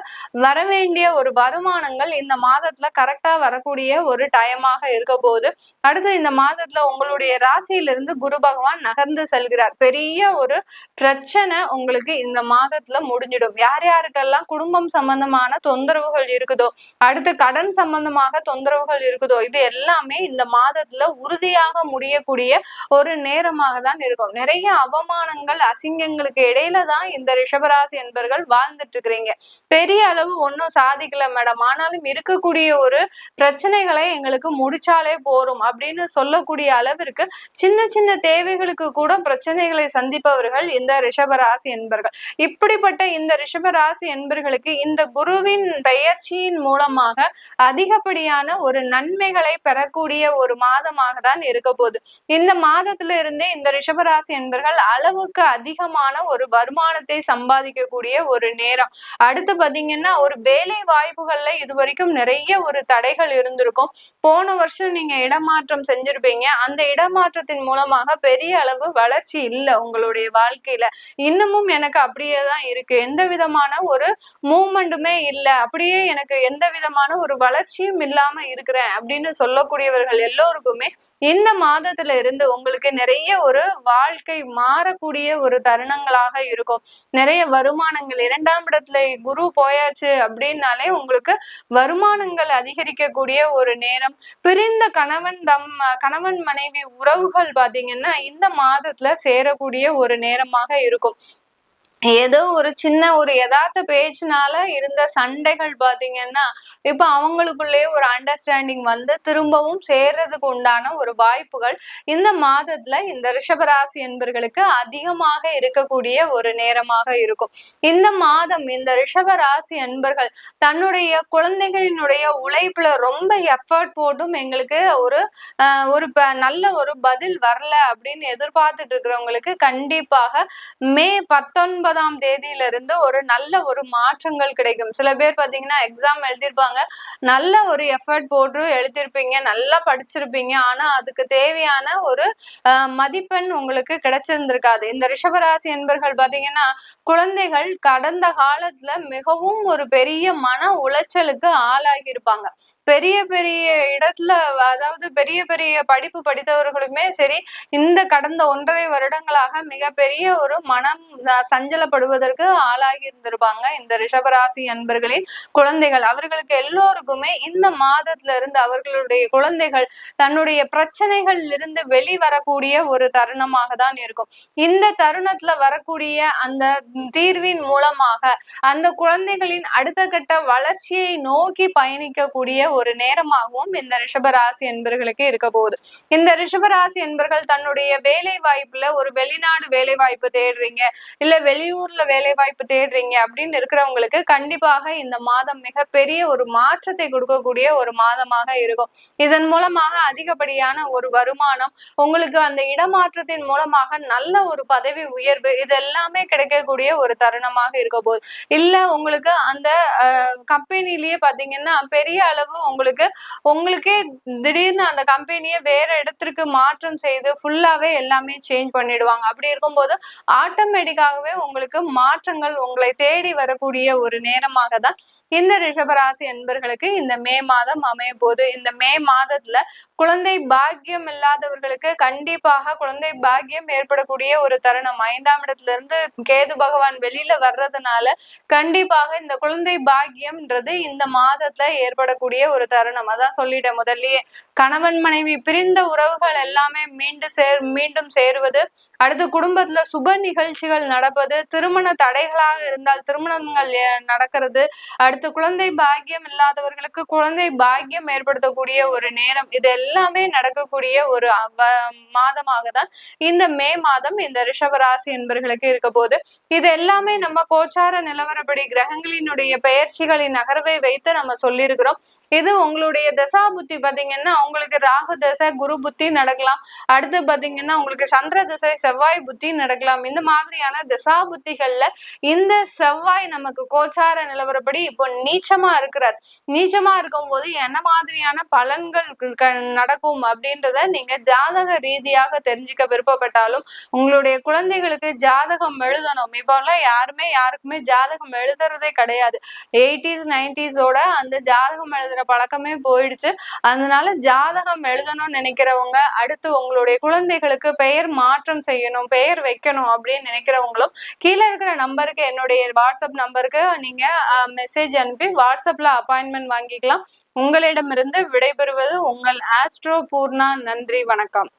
வர வேண்டிய ஒரு வருமானங்கள் இந்த மாதத்துல கரெக்டா வரக்கூடிய ஒரு டைமாக இருக்க போகுது. அடுத்து இந்த மாதத்துல உங்களுடைய ராசியிலிருந்து குரு பகவான் நகர்ந்து செல்கிறார். பெரிய ஒரு பிரச்சனை உங்களுக்கு இந்த மாதத்துல முடிஞ்சிடும். யார் யாருக்கெல்லாம் குடும்பம் சம்பந்தமான தொந்தரவுகள் இருக்குதோ, அடுத்து கடன் சம்பந்தமாக தொந்தரவுகள் இருக்குதோ, இது எல்லாமே இந்த மாதத்துல உறுதியாக முடியக்கூடிய ஒரு நேரமாக தான் இருக்கும். நிறைய அவமானங்கள் அசிங்கங்களுக்கு இடையில தான் இந்த ரிஷபராசி என்பர்கள் வாழ்ந்துட்டு இருக்கிறீங்க. பெரிய அளவு ஒன்னும் சாதிக்கல மேடம், ஆனாலும் இருக்கக்கூடிய ஒரு பிரச்சனைகளை எங்களுக்கு முடிச்சாலே போரும் அப்படின்னு சொல்லக்கூடிய அளவிற்கு சின்ன சின்ன தேவைகளுக்கு கூட பிரச்சனைகளை சந்திப்பவர்கள் இந்த ரிஷபராசி என்பர்கள். இப்படிப்பட்ட இந்த ரிஷபராசி என்பர்களுக்கு இந்த குருவின் பெயர்ச்சியின் மூலமாக அதிகப்படியான ஒரு நன்மைகளை பெறக்கூடிய ஒரு மாதமாக தான் இருக்க போகுது. இந்த மாதத்துல இருந்தே இந்த ரிஷபராசி என்பர்கள் அளவுக்கு அதிகமான ஒரு வருமானத்தை சம்பாதிக்கக்கூடிய ஒரு நேரம். அடுத்து பாத்தீங்கன்னா ஒரு வேலை வாய்ப்புகள்ல இது வரைக்கும் நிறைய ஒரு தடைகள் இருந்திருக்கும். போன வருஷம் நீங்க இடமாற்றம் செஞ்சிருப்பீங்க. அந்த இடமாற்றத்தின் மூலமாக பெரிய அளவு வளர்ச்சி இல்லை உங்களுடைய வாழ்க்கையில. இன்னமும் எனக்கு அப்படியே தான் இருக்கு, எந்த விதமான ஒரு மூவ்மெண்ட்டுமே இல்லை, அப்படியே எனக்கு எந்த விதமான ஒரு வளர்ச்சியும் இல்லாம இருக்கிறேன் அப்படின்னு சொல்லக்கூடியவர்கள் எல்லோருக்குமே இந்த மாதத்துல இருந்து உங்களுக்கு நிறைய ஒரு வாழ்க்கை மாறக்கூடிய ஒரு தருணங்களாக இருக்கும். நிறைய வருமானங்கள், 2ஆம் இடத்துல குரு போயாச்சு அப்படின்னாலே உங்களுக்கு வருமானங்கள் அதிகரிக்கக்கூடிய ஒரு நேரம். பிரிந்த கணவன் மனைவி உறவுகள் பாத்தீங்கன்னா இந்த மாதத்துல சேரக்கூடிய ஒரு நேரமாக இருக்கும். ஏதோ ஒரு சின்ன ஒரு யதார்த்த பேச்சுனால இருந்த சண்டைகள் பாத்தீங்கன்னா இப்ப அவங்களுக்குள்ளே ஒரு அண்டர்ஸ்டாண்டிங் வந்து திரும்பவும் சேர்றதுக்கு உண்டான ஒரு வாய்ப்புகள் இந்த மாதத்துல இந்த ரிஷபராசி என்பர்களுக்கு அதிகமாக இருக்கக்கூடிய ஒரு நேரமாக இருக்கும். இந்த மாதம் இந்த ரிஷபராசி என்பர்கள் தன்னுடைய குழந்தைகளினுடைய உழைப்புல ரொம்ப எஃபர்ட் போட்டும் எங்களுக்கு ஒரு நல்ல ஒரு பதில் வரல அப்படின்னு எதிர்பார்த்துட்டு இருக்கிறவங்களுக்கு கண்டிப்பாக மே 19ஆம் தேதியிலிருந்து ஒரு நல்ல ஒரு மாற்றங்கள் கிடைக்கும். சில பேர் பாத்தீங்கன்னா எக்ஸாம் எழுதிருப்பாங்க, நல்ல ஒரு எஃபர்ட் போட்டு எழுதிருப்பீங்க, நல்லா படிச்சிருப்பீங்க, ஆனா அதுக்கு தேவையான ஒரு மதிப்பெண் உங்களுக்கு கிடைச்சிருந்திருக்காது. இந்த ரிஷபராசி என்பர்கள் பாத்தீங்கன்னா குழந்தைகள் கடந்த காலத்துல மிகவும் ஒரு பெரிய மன உளைச்சலுக்கு ஆளாகி இருப்பாங்க. பெரிய பெரிய இடத்துல, அதாவது பெரிய பெரிய படிப்பு படித்தவர்களுமே சரி, இந்த கடந்த 1.5 வருடங்களாக மிகப்பெரிய ஒரு மனம் சஞ்சலப்படுவதற்கு ஆளாகி இருந்திருப்பாங்க இந்த ரிஷபராசி அன்பர்களின் குழந்தைகள். அவர்களுக்கு எல்லோருக்குமே இந்த மாதத்துல இருந்து அவர்களுடைய குழந்தைகள் தன்னுடைய பிரச்சனைகள் இருந்து வெளிவரக்கூடிய ஒரு தருணமாக தான் இருக்கும். இந்த தருணத்துல வரக்கூடிய அந்த தீர்வின் மூலமாக அந்த குழந்தைகளின் அடுத்த கட்ட வளர்ச்சியை நோக்கி பயணிக்கக்கூடிய ஒரு நேரமாகவும் இந்த ரிஷபராசி என்பர்களுக்கு இருக்க போகுது. இந்த ரிஷபராசி என்பர்கள் தன்னுடைய வேலை வாய்ப்புல ஒரு வெளிநாடு வேலை வாய்ப்பு தேடுறீங்க, இல்ல வெளியூர்ல வேலை வாய்ப்பு தேடுறீங்க அப்படின்னு இருக்கிறவங்களுக்கு கண்டிப்பாக இந்த மாதம் மிகப்பெரிய ஒரு மாற்றத்தை கொடுக்கக்கூடிய ஒரு மாதமாக இருக்கும். இதன் மூலமாக அதிகப்படியான ஒரு வருமானம், உங்களுக்கு அந்த இடமாற்றத்தின் மூலமாக நல்ல ஒரு பதவி உயர்வு, இது எல்லாமே கிடைக்கக்கூடிய ஒரு தருணமாக இருக்க போகுது. இல்ல உங்களுக்கு அந்த கம்பெனிலேயே பாத்தீங்கன்னா பெரிய அளவு உங்களுக்கே திடீர்னு அந்த கம்பெனியை வேற இடத்திற்கு மாற்றம் செய்து ஃபுல்லாவே எல்லாமே சேஞ்ச் பண்ணிடுவாங்க. அப்படி இருக்கும்போது ஆட்டோமேட்டிக்காகவே உங்களுக்கு மாற்றங்கள் உங்களை தேடி வரக்கூடிய ஒரு நேரமாக தான் இந்த ரிஷபராசி என்பர்களுக்கு இந்த மே மாதம் அமைய போது. இந்த மே மாதத்துல குழந்தை பாக்கியம் இல்லாதவர்களுக்கு கண்டிப்பாக குழந்தை பாக்கியம் ஏற்படக்கூடிய ஒரு தருணம். 5ஆம் இடத்துல இருந்து கேது பகவான் வெளியில வர்றதுனால கண்டிப்பாக இந்த குழந்தை பாக்கியம்ன்றது இந்த மாதத்துல ஏற்படக்கூடிய ஒரு தருணம். அதான் சொல்லிட்டேன் முதல்லயே, கணவன் மனைவி பிரிந்த உறவுகள் எல்லாமே மீண்டும் சேருவது, அடுத்து குடும்பத்துல சுப நிகழ்ச்சிகள் நடப்பது, திருமண தடைகளாக இருந்தால் திருமணங்கள் நடக்கிறது, அடுத்து குழந்தை பாக்கியம் இல்லாதவர்களுக்கு குழந்தை பாக்கியம் ஏற்படுத்தக்கூடிய ஒரு நேரம், இது எல்லாமே நடக்கக்கூடிய ஒரு மாதமாக தான் இந்த மே மாதம் இந்த ரிஷபராசி என்பர்களுக்கு இருக்க போது. இது எல்லாமே நம்ம கோச்சார நிலவரப்படி கிரகங்களினுடைய பெயர்ச்சிகளின் நகர்வை வைத்து நம்ம சொல்லியிருக்கிறோம். இது உங்களுடைய தசா புத்தி பாத்தீங்கன்னா உங்களுக்கு ராகு தசை குரு புத்தி நடக்கலாம், அடுத்து பாத்தீங்கன்னா உங்களுக்கு சந்திர தசை செவ்வாய் புத்தி நடக்கலாம். இந்த மாதிரியான தசா புத்திகள்ல இந்த செவ்வாய் நமக்கு கோச்சார நிலவரப்படி இப்போ நீச்சமா இருக்கிறார். நீச்சமா இருக்கும் போது என்ன மாதிரியான பலன்கள் நடக்கும் அப்படின்றத நீங்க ஜாதக ரீதியாக தெரிஞ்சுக்க விருப்பப்பட்டாலும், உங்களுடைய குழந்தைகளுக்கு ஜாதகம் எழுதணும். இப்போலாம் யாருக்குமே ஜாதகம் எழுதுறதே கிடையாது. 80s 90s அந்த ஜாதகம் எழுதுற பழக்கமே போயிடுச்சு. அதனால ஜாதகம் எழுதணும்னு நினைக்கிறவங்க, அடுத்து உங்களுடைய குழந்தைகளுக்கு பெயர் மாற்றம் செய்யணும், பெயர் வைக்கணும் அப்படின்னு நினைக்கிறவங்களும் கீழே இருக்கிற நம்பருக்கு, என்னுடைய வாட்ஸ்அப் நம்பருக்கு நீங்க மெசேஜ் அனுப்பி வாட்ஸ்அப்ல அப்பாயின்மெண்ட் வாங்கிக்கலாம். உங்களிடமிருந்து விடைபெறுவது உங்கள் ஆஸ்ட்ரோ பூர்ணா. நன்றி, வணக்கம்.